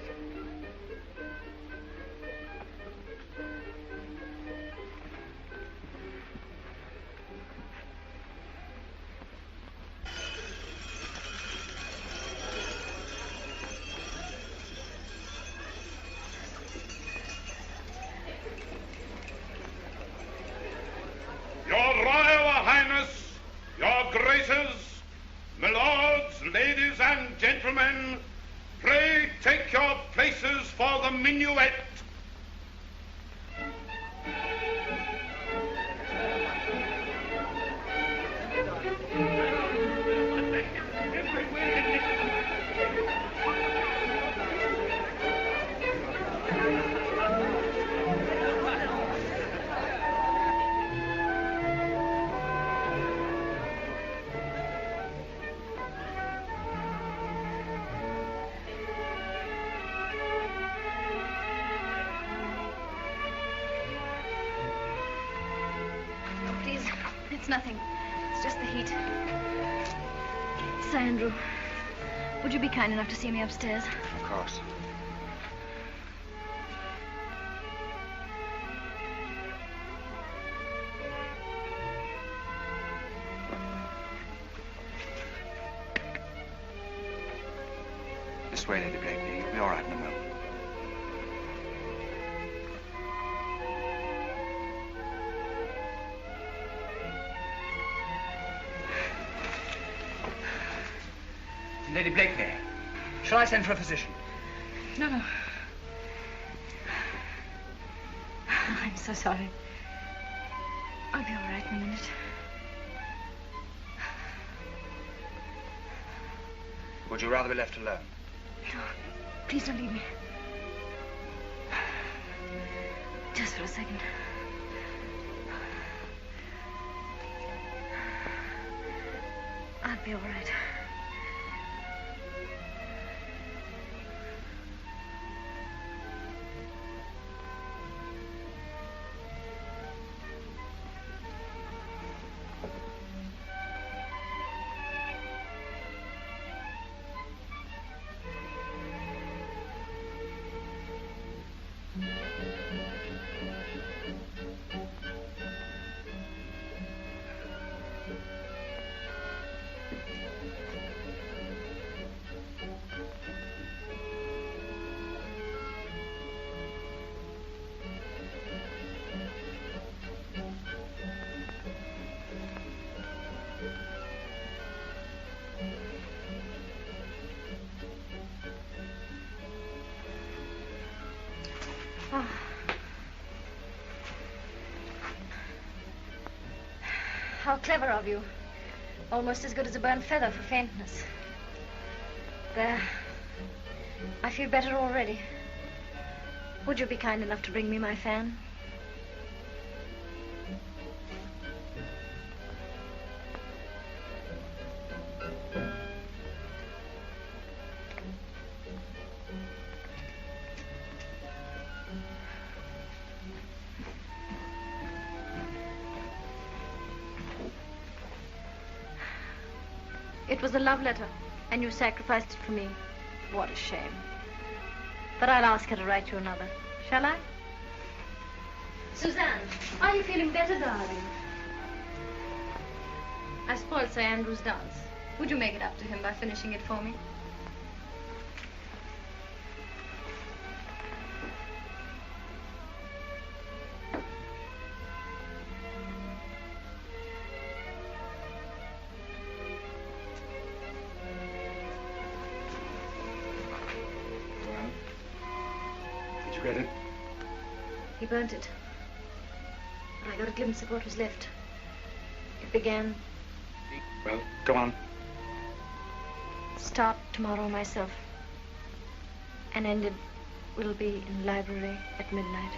places for the minuet. It's nothing. It's just the heat. Sir Andrew, would you be kind enough to see me upstairs? Of course. This way, Lady Blakeney. You'll be all right in a moment. Lady Blakeney, shall I send for a physician? No, no. I'm so sorry. I'll be all right in a minute. Would you rather be left alone? No, please don't leave me. Just for a second. I'll be all right. How clever of you. Almost as good as a burnt feather for faintness. There. I feel better already. Would you be kind enough to bring me my fan? It was a love letter, and you sacrificed it for me. What a shame. But I'll ask her to write you another. Shall I? Suzanne, are you feeling better, darling? I spoiled Sir Andrew's dance. Would you make it up to him by finishing it for me? He burnt it. But I got a glimpse of what was left. It began... Well, go on. Start tomorrow myself. And ended will be in library at midnight.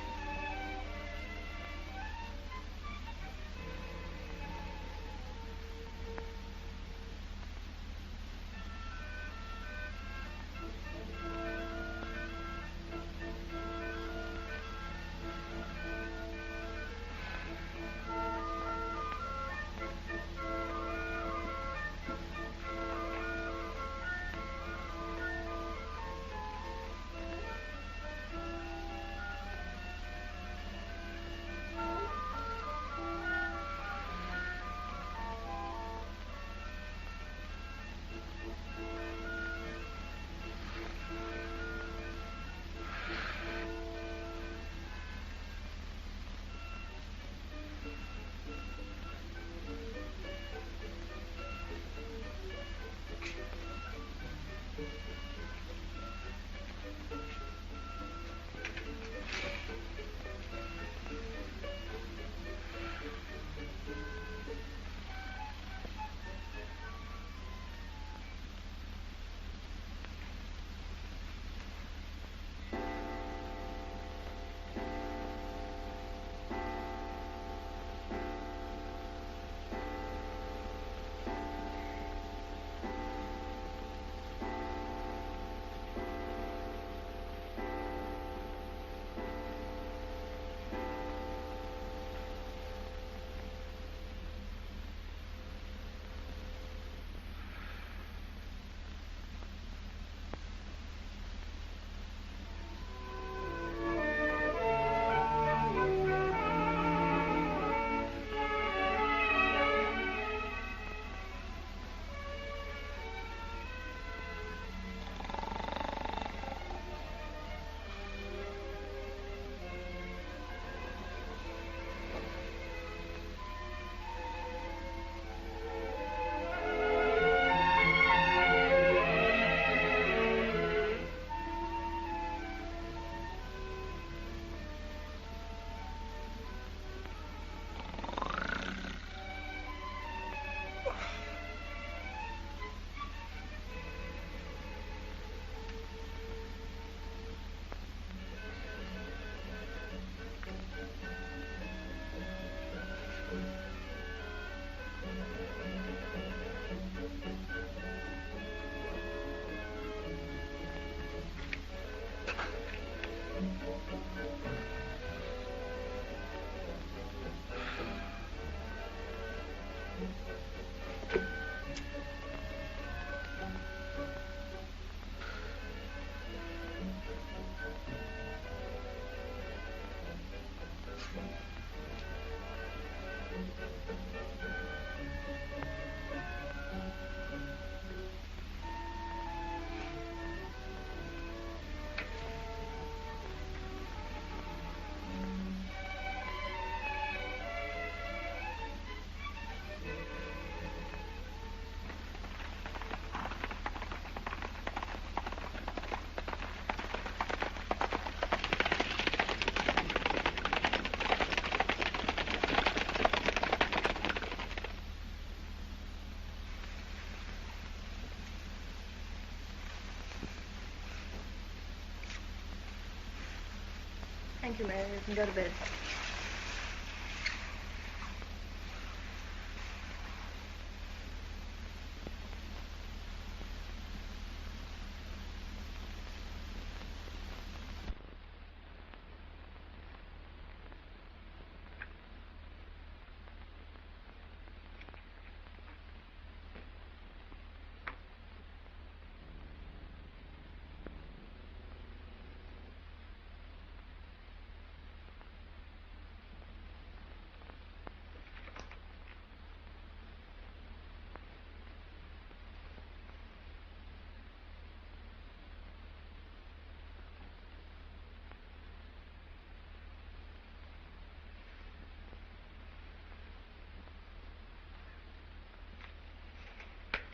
Thank you, Mary. You can go to bed.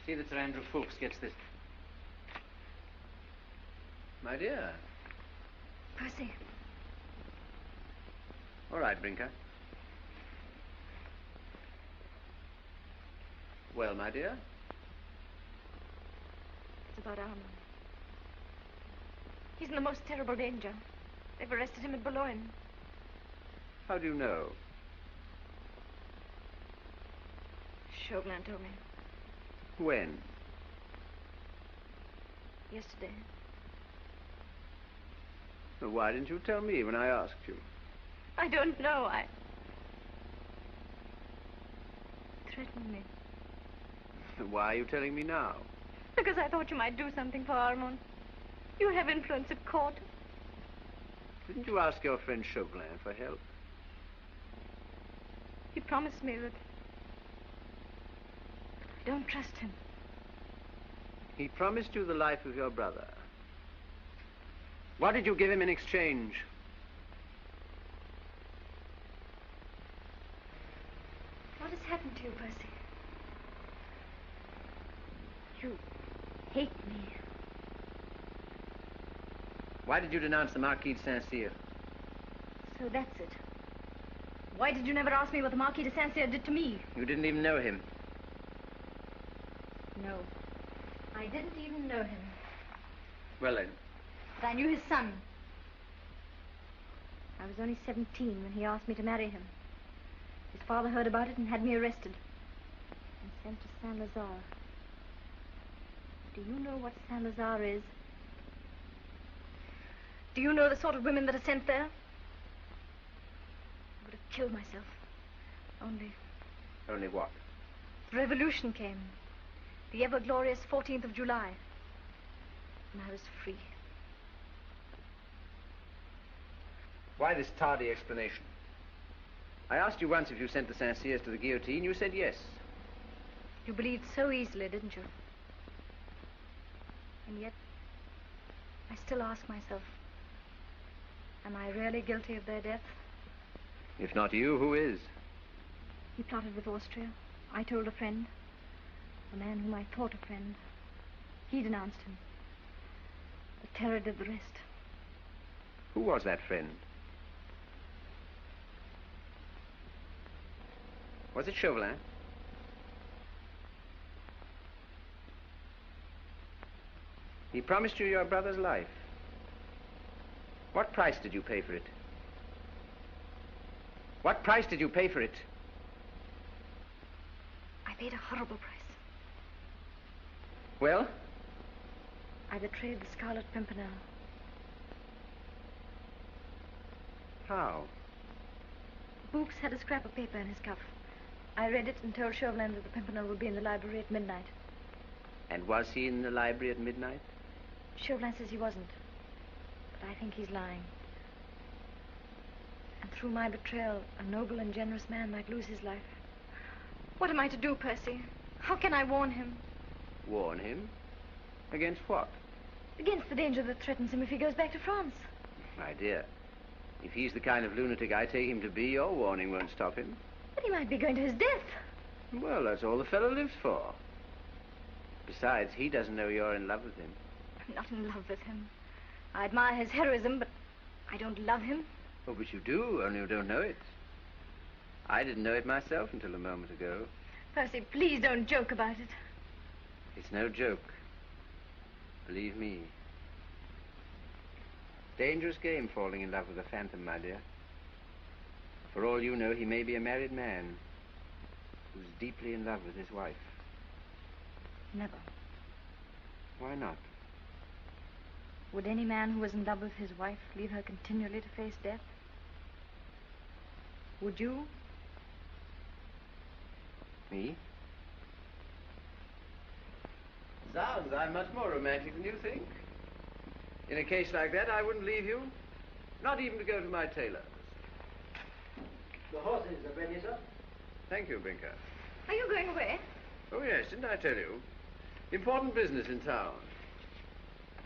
See that Sir Andrew Fulks gets this. My dear. Percy. All right, Brinker. Well, my dear? It's about Armand. He's in the most terrible danger. They've arrested him at Boulogne. How do you know? Chauvelin told me. When? Yesterday. Well, why didn't you tell me when I asked you? I don't know. Threatened me. Why are you telling me now? Because I thought you might do something for Armand. You have influence at court. Didn't you ask your friend Chauvelin for help? He promised me that I don't trust him. He promised you the life of your brother. What did you give him in exchange? What has happened to you, Percy? You hate me. Why did you denounce the Marquis de Saint-Cyr? So that's it. Why did you never ask me what the Marquis de Saint-Cyr did to me? You didn't even know him. No. I didn't even know him. Well, then. But I knew his son. I was only 17 when he asked me to marry him. His father heard about it and had me arrested. And sent to Saint-Lazare. Do you know what Saint-Lazare is? Do you know the sort of women that are sent there? I would have killed myself. Only... Only what? The revolution came. The ever-glorious 14th of July. And I was free. Why this tardy explanation? I asked you once if you sent the Saint-Cyrs to the guillotine. You said yes. You believed so easily, didn't you? And yet, I still ask myself, am I really guilty of their death? If not you, who is? He plotted with Austria. I told a friend. A man whom I thought a friend. He denounced him. The terror did the rest. Who was that friend? Was it Chauvelin? He promised you your brother's life. What price did you pay for it? What price did you pay for it? I paid a horrible price. Well? I betrayed the Scarlet Pimpernel. How? Books had a scrap of paper in his cuff. I read it and told Chauvelin that the Pimpernel would be in the library at midnight. And was he in the library at midnight? Chauvelin says he wasn't. But I think he's lying. And through my betrayal, a noble and generous man might lose his life. What am I to do, Percy? How can I warn him? Warn him? Against what? Against the danger that threatens him if he goes back to France. My dear, if he's the kind of lunatic I take him to be, your warning won't stop him. But he might be going to his death. Well, that's all the fellow lives for. Besides, he doesn't know you're in love with him. I'm not in love with him. I admire his heroism, but I don't love him. Oh, but you do, only you don't know it. I didn't know it myself until a moment ago. Percy, please don't joke about it. It's no joke. Believe me. Dangerous game falling in love with a phantom, my dear. For all you know, he may be a married man who's deeply in love with his wife. Never. Why not? Would any man who was in love with his wife leave her continually to face death? Would you? Me? Zounds, I'm much more romantic than you think. In a case like that, I wouldn't leave you. Not even to go to my tailor's. The horses are ready, sir. Thank you, Brinker. Are you going away? Oh, yes, didn't I tell you? Important business in town.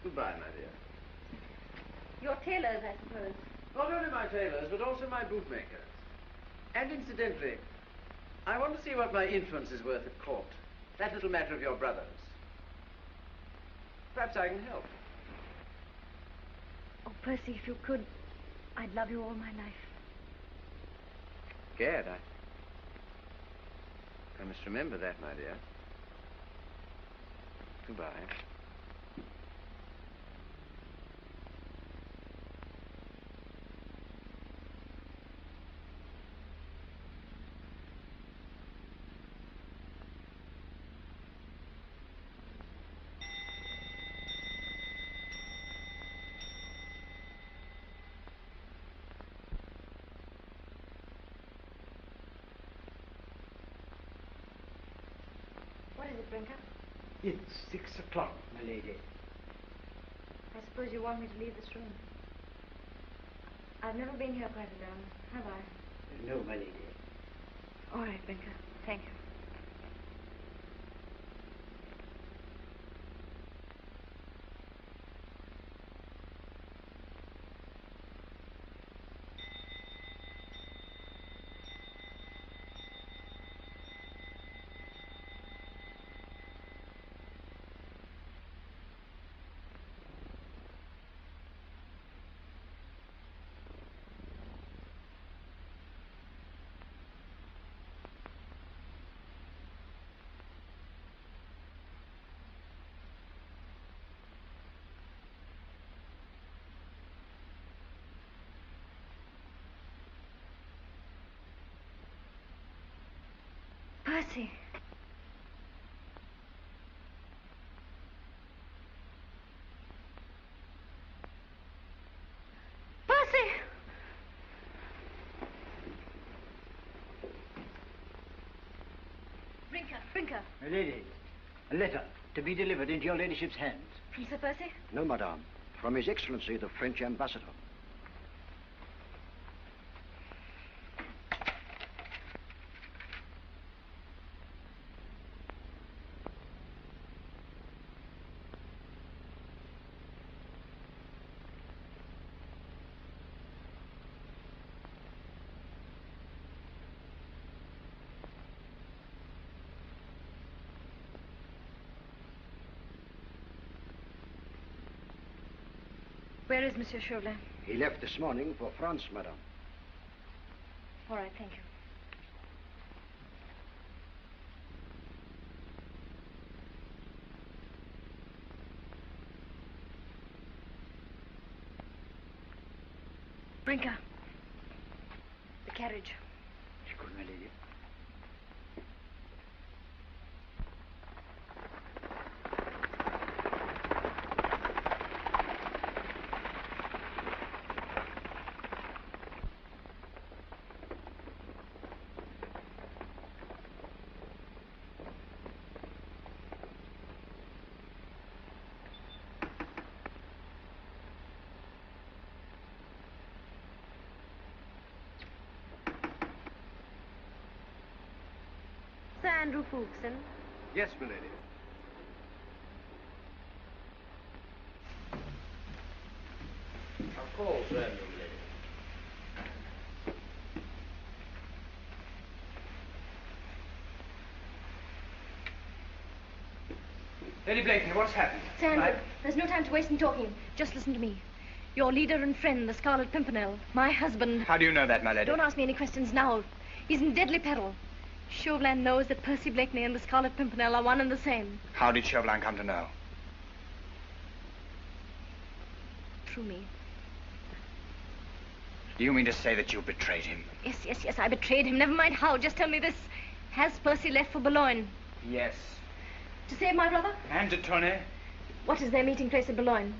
Goodbye, my dear. Your tailors, I suppose. Not only my tailors, but also my bootmakers. And incidentally, I want to see what my influence is worth at court. That little matter of your brother's. Perhaps I can help. Oh, Percy, if you could, I'd love you all my life. Gad, I must remember that, my dear. Goodbye. What is it, Brinker? It's 6 o'clock, my lady. I suppose you want me to leave this room. I've never been here quite alone, have I? No, my lady. All right, Brinker. Thank you. Percy. Percy! Brinker. My lady, a letter to be delivered into your ladyship's hands. From Sir Percy? No, madame. From His Excellency, the French ambassador. Where is Monsieur Chauvelin? He left this morning for France, madame. All right, thank you. Brinker. The carriage. Good, my lady. Andrew Fulkson? Yes, milady. Of course, Andrew, milady. Lady Blakeney, what's happened? Sandra, there's no time to waste in talking. Just listen to me. Your leader and friend, the Scarlet Pimpernel, my husband... How do you know that, my lady? Don't ask me any questions now. He's in deadly peril. Chauvelin knows that Percy Blakeney and the Scarlet Pimpernel are one and the same. How did Chauvelin come to know? Through me. Do you mean to say that you betrayed him? Yes, I betrayed him. Never mind how. Just tell me this. Has Percy left for Boulogne? Yes. To save my brother? And de Tournay? What is their meeting place at Boulogne?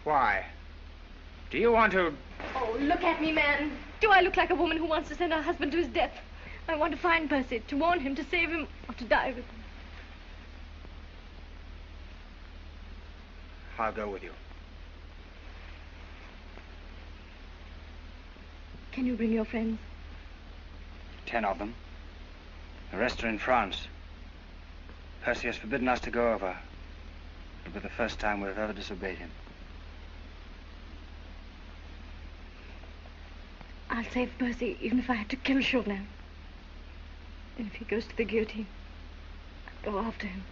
Why? Do you want to... Oh, look at me, man. Do I look like a woman who wants to send her husband to his death? I want to find Percy, to warn him, to save him, or to die with him. I'll go with you. Can you bring your friends? 10 of them. The rest are in France. Percy has forbidden us to go over. It'll be the first time we've ever disobeyed him. I'll save Percy, even if I had to kill Chauvelin. And if he goes to the guillotine, I'll go after him.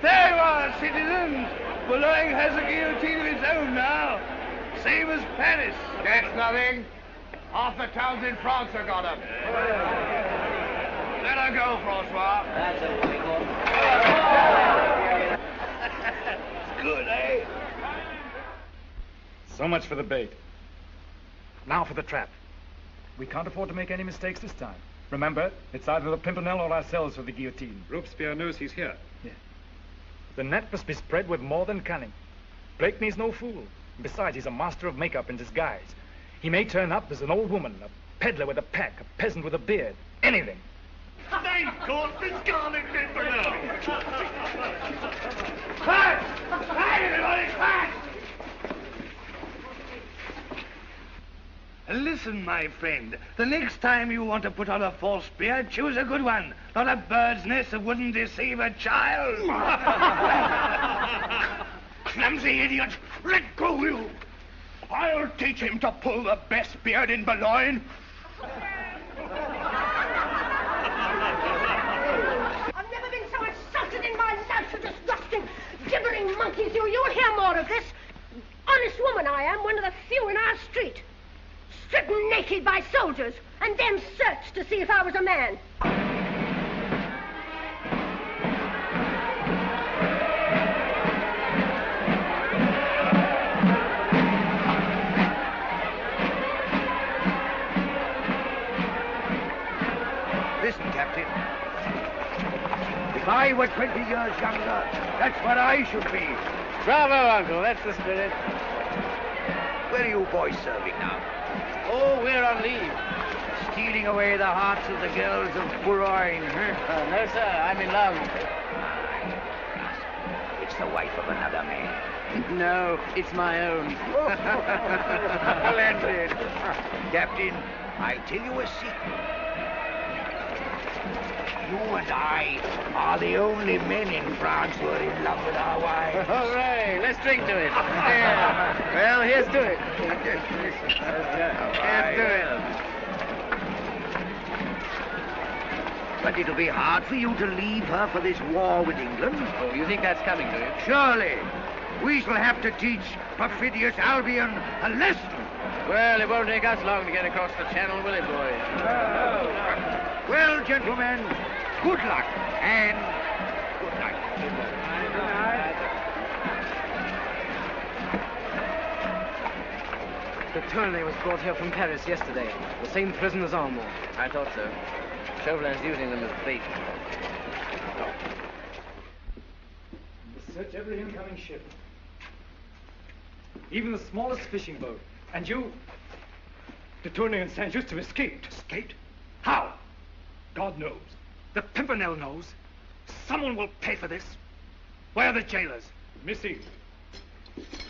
There you are, citizens! Boulogne has a guillotine of its own now. Same as Paris. That's nothing. Half the towns in France have got them. Let her go, Francois. That's a wiggle. Good, eh? So much for the bait. Now for the trap. We can't afford to make any mistakes this time. Remember, it's either the Pimpernel or ourselves for the guillotine. Robespierre knows he's here. Yeah. The net must be spread with more than cunning. Blakeney's no fool. Besides, he's a master of makeup and disguise. He may turn up as an old woman, a peddler with a pack, a peasant with a beard, anything. Thank God for Scarlet Pimpernel! Fast! Fast, everybody, fast! Listen, my friend, the next time you want to put on a false beard, choose a good one, not a bird's nest that wouldn't deceive a child. Clumsy idiot! Let go, you! I'll teach him to pull the best beard in Boulogne. I've never been so insulted in my life, you disgusting, gibbering monkeys. You'll hear more of this. Honest woman I am, one of the few in our street. Stripped naked by soldiers, and then searched to see if I was a man. Listen, Captain. If I were 20 years younger, that's what I should be. Bravo, Uncle. That's the spirit. Where are you boys serving now? Oh, we're on leave. Stealing away the hearts of the girls of Boulogne, huh? No, sir. I'm in love. It's the wife of another man. No, it's my own. Splendid. Captain, I'll tell you a secret. You and I are the only men in France who are in love with our wives. Hooray! Let's drink to it. Yeah. Well, here's to it. Here's to it. But it'll be hard for you to leave her for this war with England. Oh, you think that's coming, do you? Surely. We shall have to teach perfidious Albion a lesson. Well, it won't take us long to get across the channel, will it, boys? Well, gentlemen, good luck and good night. De Tournay was brought here from Paris yesterday. The same prison as Armand. I thought so. Chauvelin's using them as bait. Search every incoming ship. Even the smallest fishing boat. And you... De Tournay and Saint-Just have escaped. Escaped? How? God knows. The Pimpernel knows. Someone will pay for this. Where are the jailers? Missing.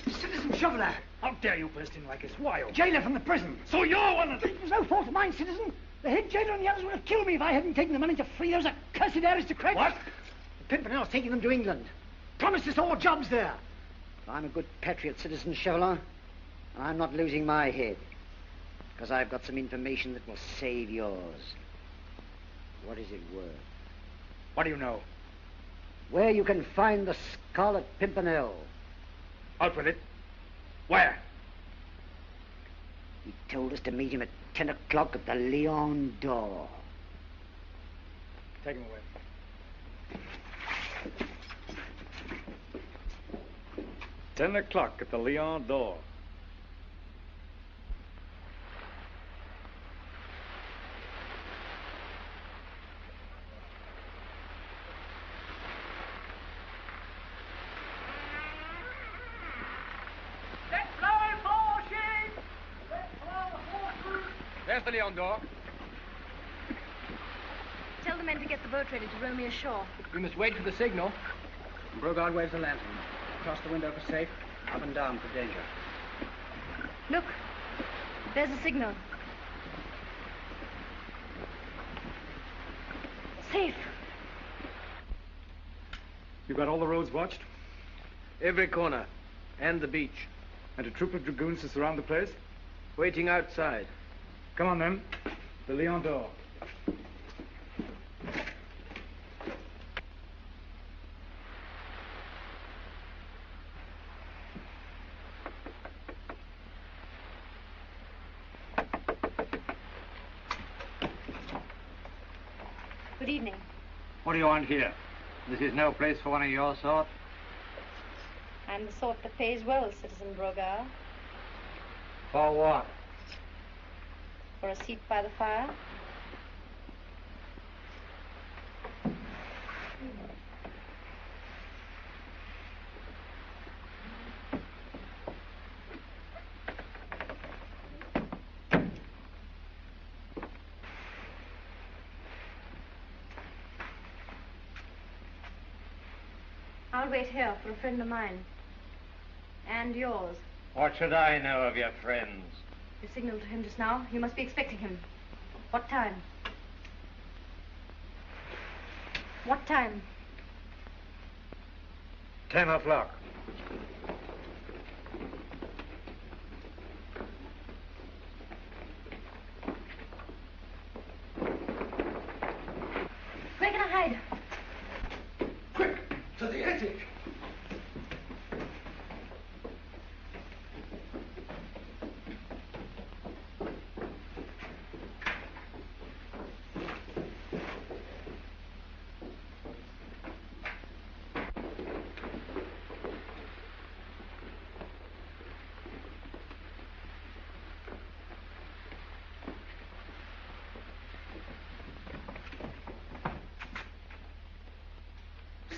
Citizen Citizen Chauvelin! How dare you burst in like this? Why? Jailer from the prison. So you're one of them? It was no fault of mine, citizen. The head jailer and the others would have killed me if I hadn't taken the money to free those accursed aristocrats. What? The Pimpernel's taking them to England. Promised us all jobs there. I'm a good patriot, Citizen Chauvelin, and I'm not losing my head, because I've got some information that will save yours. What is it worth? What do you know? Where you can find the Scarlet Pimpernel. Out with it. Where? He told us to meet him at 10 o'clock at the Lion d'Or. Take him away. 10 o'clock at the Lion d'Or. There's the Lion d'Or. Tell the men to get the boat ready to row me ashore. We must wait for the signal. Brogard waves a lantern. Across the window for safe, up and down for danger. Look, there's a signal. Safe. You got all the roads watched? Every corner. And the beach. And a troop of dragoons to surround the place? Waiting outside. Come on, then. The Lion d'Or. Good evening. What do you want here? This is no place for one of your sort. I'm the sort that pays well, Citizen Brogard. For what? For a seat by the fire. I'll wait here for a friend of mine. And yours. What should I know of your friends? You signaled to him just now. You must be expecting him. What time? What time? 10 o'clock. Where can I hide? Quick, to the attic.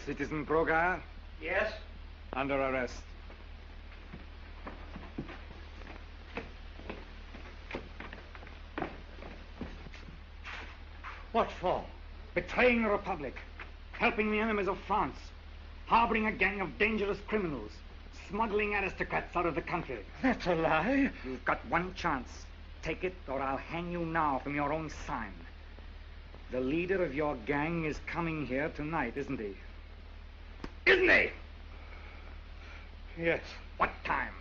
Citizen Brogard? Yes? Under arrest. What for? Betraying the Republic, helping the enemies of France, harboring a gang of dangerous criminals, smuggling aristocrats out of the country. That's a lie. You've got one chance. Take it, or I'll hang you now from your own sign. The leader of your gang is coming here tonight, isn't he? Isn't he? Yes. What time?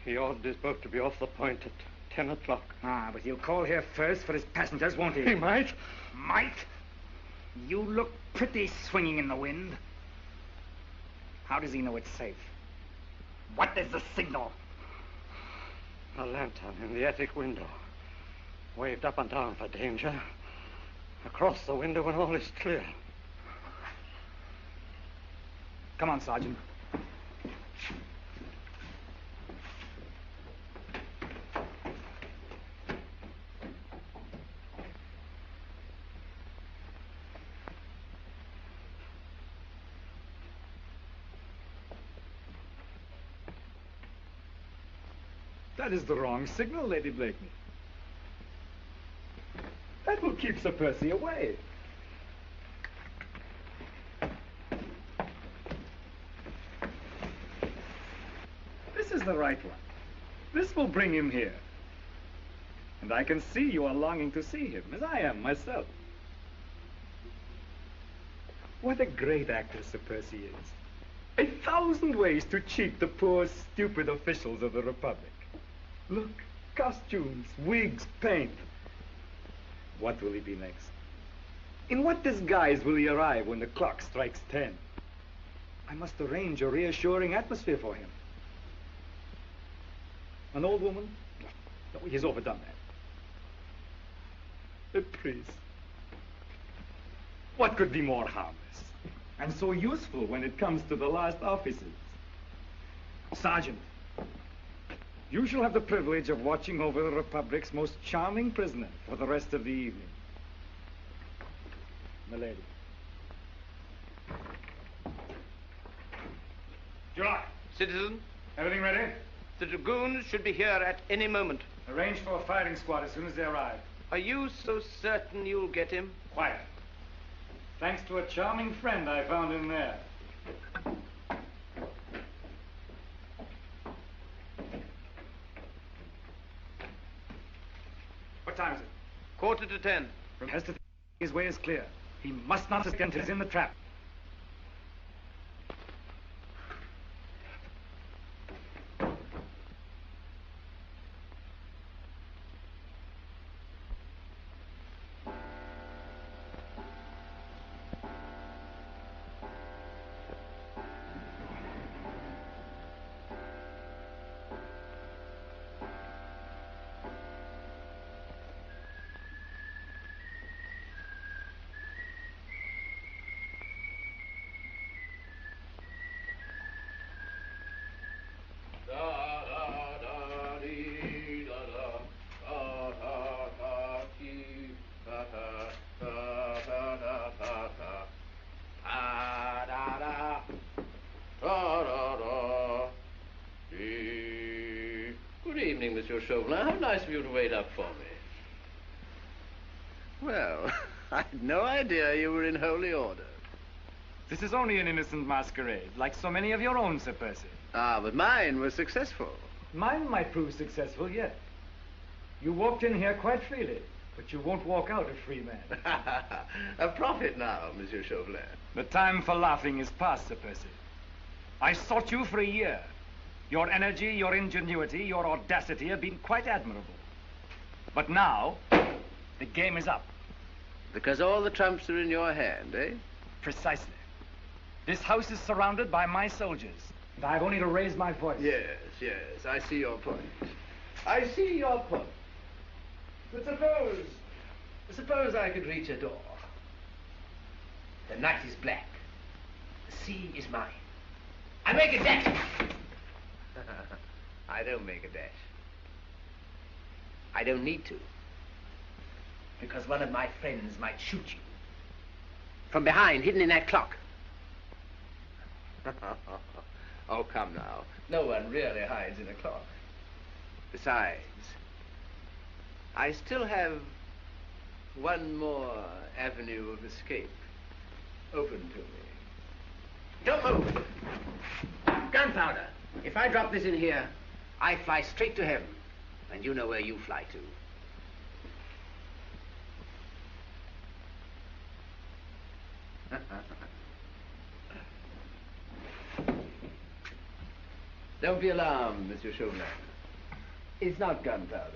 He ordered his boat to be off the point at 10 o'clock. Ah, but he'll call here first for his passengers, won't he? He might. Might? You look pretty swinging in the wind. How does he know it's safe? What is the signal? A lantern in the attic window. Waved up and down for danger. Across the window when all is clear. Come on, Sergeant. That is the wrong signal, Lady Blakeney. That will keep Sir Percy away. This is the right one. This will bring him here. And I can see you are longing to see him, as I am myself. What a great actor Sir Percy is. 1,000 ways to cheat the poor, stupid officials of the Republic. Look, costumes, wigs, paint. What will he be next? In what disguise will he arrive when the clock strikes 10? I must arrange a reassuring atmosphere for him. An old woman? No, he's overdone that. A priest. What could be more harmless? And so useful when it comes to the last officers. Sergeant, you shall have the privilege of watching over the Republic's most charming prisoner for the rest of the evening. Milady. July. Citizen, Everything ready? the dragoons should be here at any moment. Arrange for a firing squad as soon as they arrive. Are you so certain you'll get him? Quiet. Thanks to a charming friend I found in there. What time is it? 10:15. From Hester, his way is clear. He must not escape until he's in the trap. Monsieur Chauvelin, how nice of you to wait up for me. Well, I had no idea you were in holy order. This is only an innocent masquerade, like so many of your own, Sir Percy. Ah, but mine was successful. Mine might prove successful yet. You walked in here quite freely, but you won't walk out a free man. A prophet now, Monsieur Chauvelin. The time for laughing is past, Sir Percy. I sought you for a year. Your energy, your ingenuity, your audacity have been quite admirable. But now, the game is up. Because all the trumps are in your hand, eh? Precisely. This house is surrounded by my soldiers, and I've only to raise my voice. Yes, yes, I see your point. I see your point. But suppose I could reach a door. The night is black. The sea is mine. I make a dash. I don't make a dash. I don't need to. Because one of my friends might shoot you. From behind, hidden in that clock. Oh, come now. No one really hides in a clock. Besides, I still have one more avenue of escape open to me. Don't move. Gunpowder. If I drop this in here, I fly straight to heaven. And you know where you fly to. Don't be alarmed, Monsieur Chauvelin. It's not gunpowder.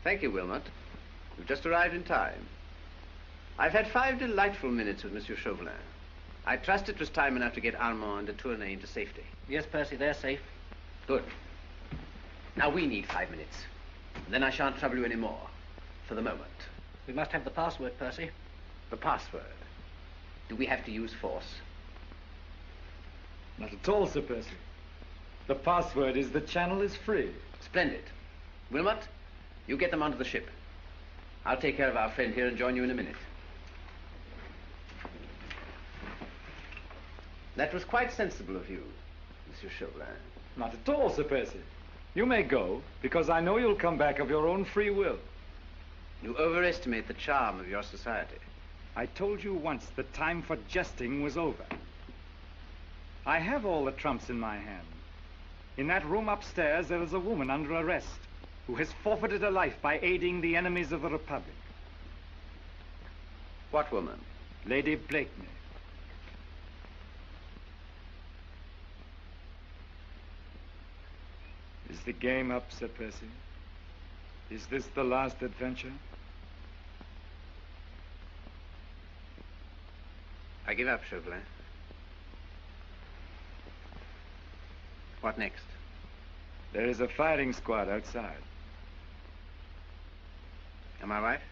Thank you, Wilmot. You've just arrived in time. I've had 5 delightful minutes with Monsieur Chauvelin. I trust it was time enough to get Raymond de Tournay into safety. Yes, Percy, they're safe. Good. Now we need 5 minutes. And then I shan't trouble you any more. For the moment. We must have the password, Percy. The password. Do we have to use force? Not at all, Sir Percy. The password is the channel is free. Splendid. Wilmot, you get them onto the ship. I'll take care of our friend here and join you in a minute. That was quite sensible of you, Monsieur Chauvelin. Not at all, Sir Percy. You may go, because I know you'll come back of your own free will. You overestimate the charm of your society. I told you once the time for jesting was over. I have all the trumps in my hand. In that room upstairs, there is a woman under arrest who has forfeited her life by aiding the enemies of the Republic. What woman? Lady Blakeney. Is the game up, Sir Percy? Is this the last adventure? I give up, Chauvelin. What next? There is a firing squad outside. And my wife?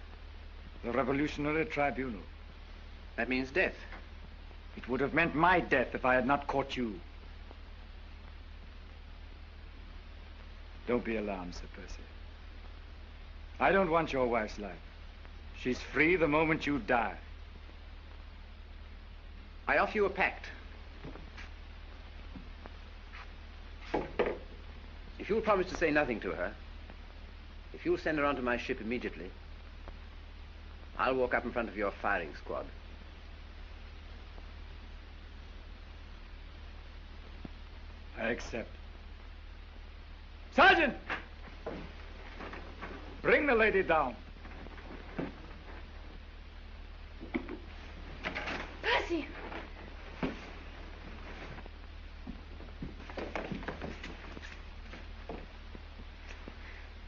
The Revolutionary Tribunal. That means death. It would have meant my death if I had not caught you. Don't be alarmed, Sir Percy. I don't want your wife's life. She's free the moment you die. I offer you a pact. If you'll promise to say nothing to her, if you'll send her onto my ship immediately, I'll walk up in front of your firing squad. I accept. Sergeant! Bring the lady down. Percy!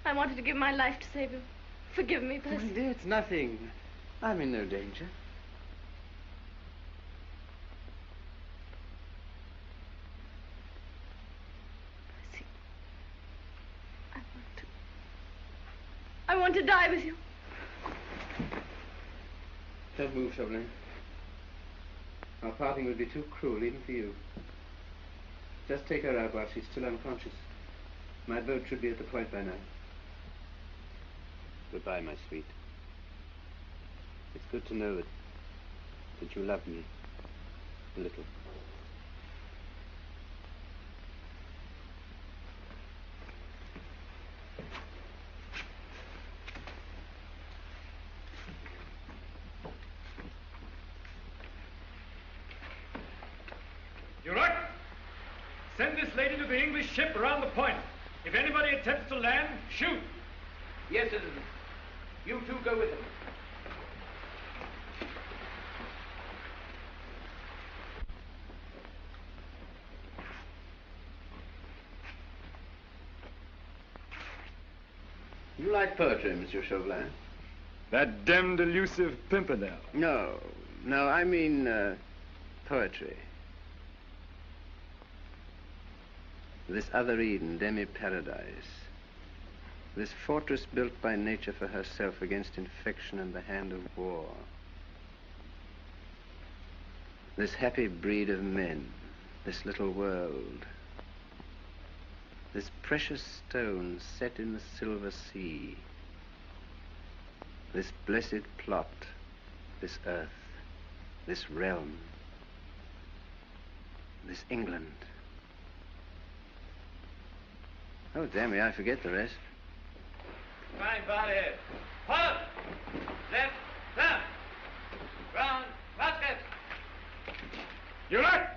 I wanted to give my life to save you. Forgive me, Percy. My dear, it's nothing. I'm in no danger. Percy, I want to die with you. Don't move, Chauvelin. Our parting would be too cruel, even for you. Just take her out while she's still unconscious. My boat should be at the point by now. Goodbye, my sweet. It's good to know that you love me a little. You're right. Send this lady to the English ship around the point. If anybody attempts to land, shoot. Yes, citizen. You two go with him. You like poetry, Monsieur Chauvelin? That damned elusive Pimpernel. No, I mean poetry. This other Eden, demi-paradise. This fortress built by nature for herself against infection and the hand of war. This happy breed of men, this little world. This precious stone set in the silver sea. This blessed plot, this earth, this realm, this England. Oh, damn me, I forget the rest. Fine body. Forward! Left, down. Round, basket. You right!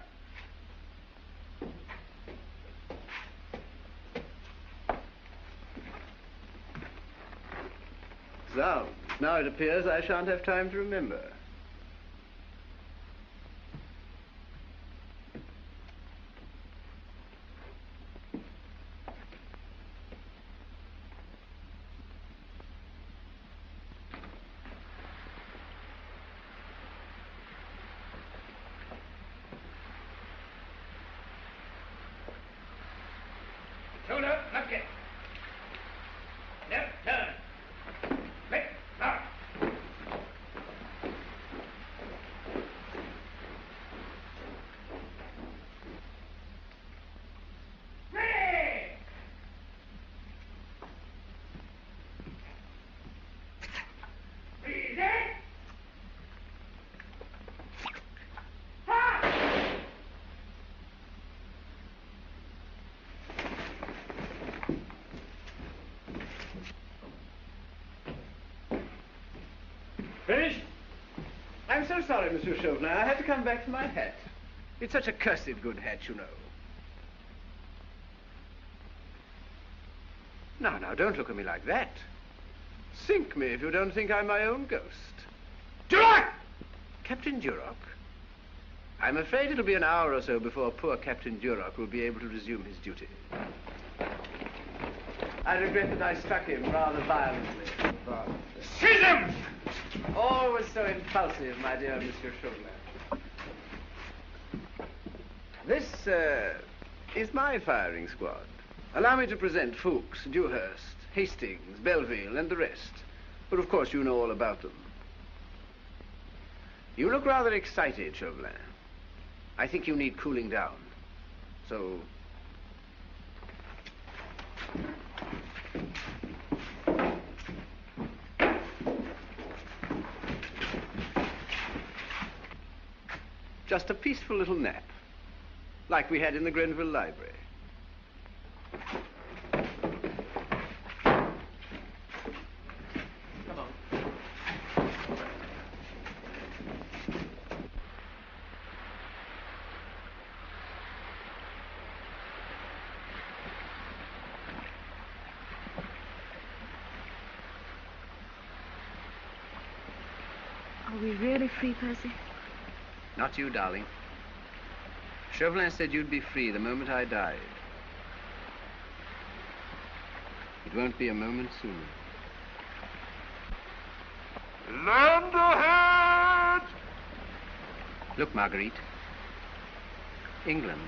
So, now it appears I shan't have time to remember. Shoulder, left kick. Left turn. Quick, start. Ready! Breathe in. Ha! Finished? I'm so sorry, Monsieur Chauvelin. I had to come back for my hat. It's such a cursed good hat, you know. Now, don't look at me like that. Sink me if you don't think I'm my own ghost. Duroc! Captain Duroc? I'm afraid it'll be an hour or so before poor Captain Duroc will be able to resume his duty. I regret that I struck him rather violently. Seize him! Always so impulsive, my dear Monsieur Chauvelin. This, is my firing squad. Allow me to present Fuchs, Dewhurst, Hastings, Belleville, and the rest. But of course you know all about them. You look rather excited, Chauvelin. I think you need cooling down. So... just a peaceful little nap, like we had in the Grenville Library. Come on. Are we really free, Percy? Not you, darling. Chauvelin said you'd be free the moment I died. It won't be a moment soon. Land ahead! Look, Marguerite. England.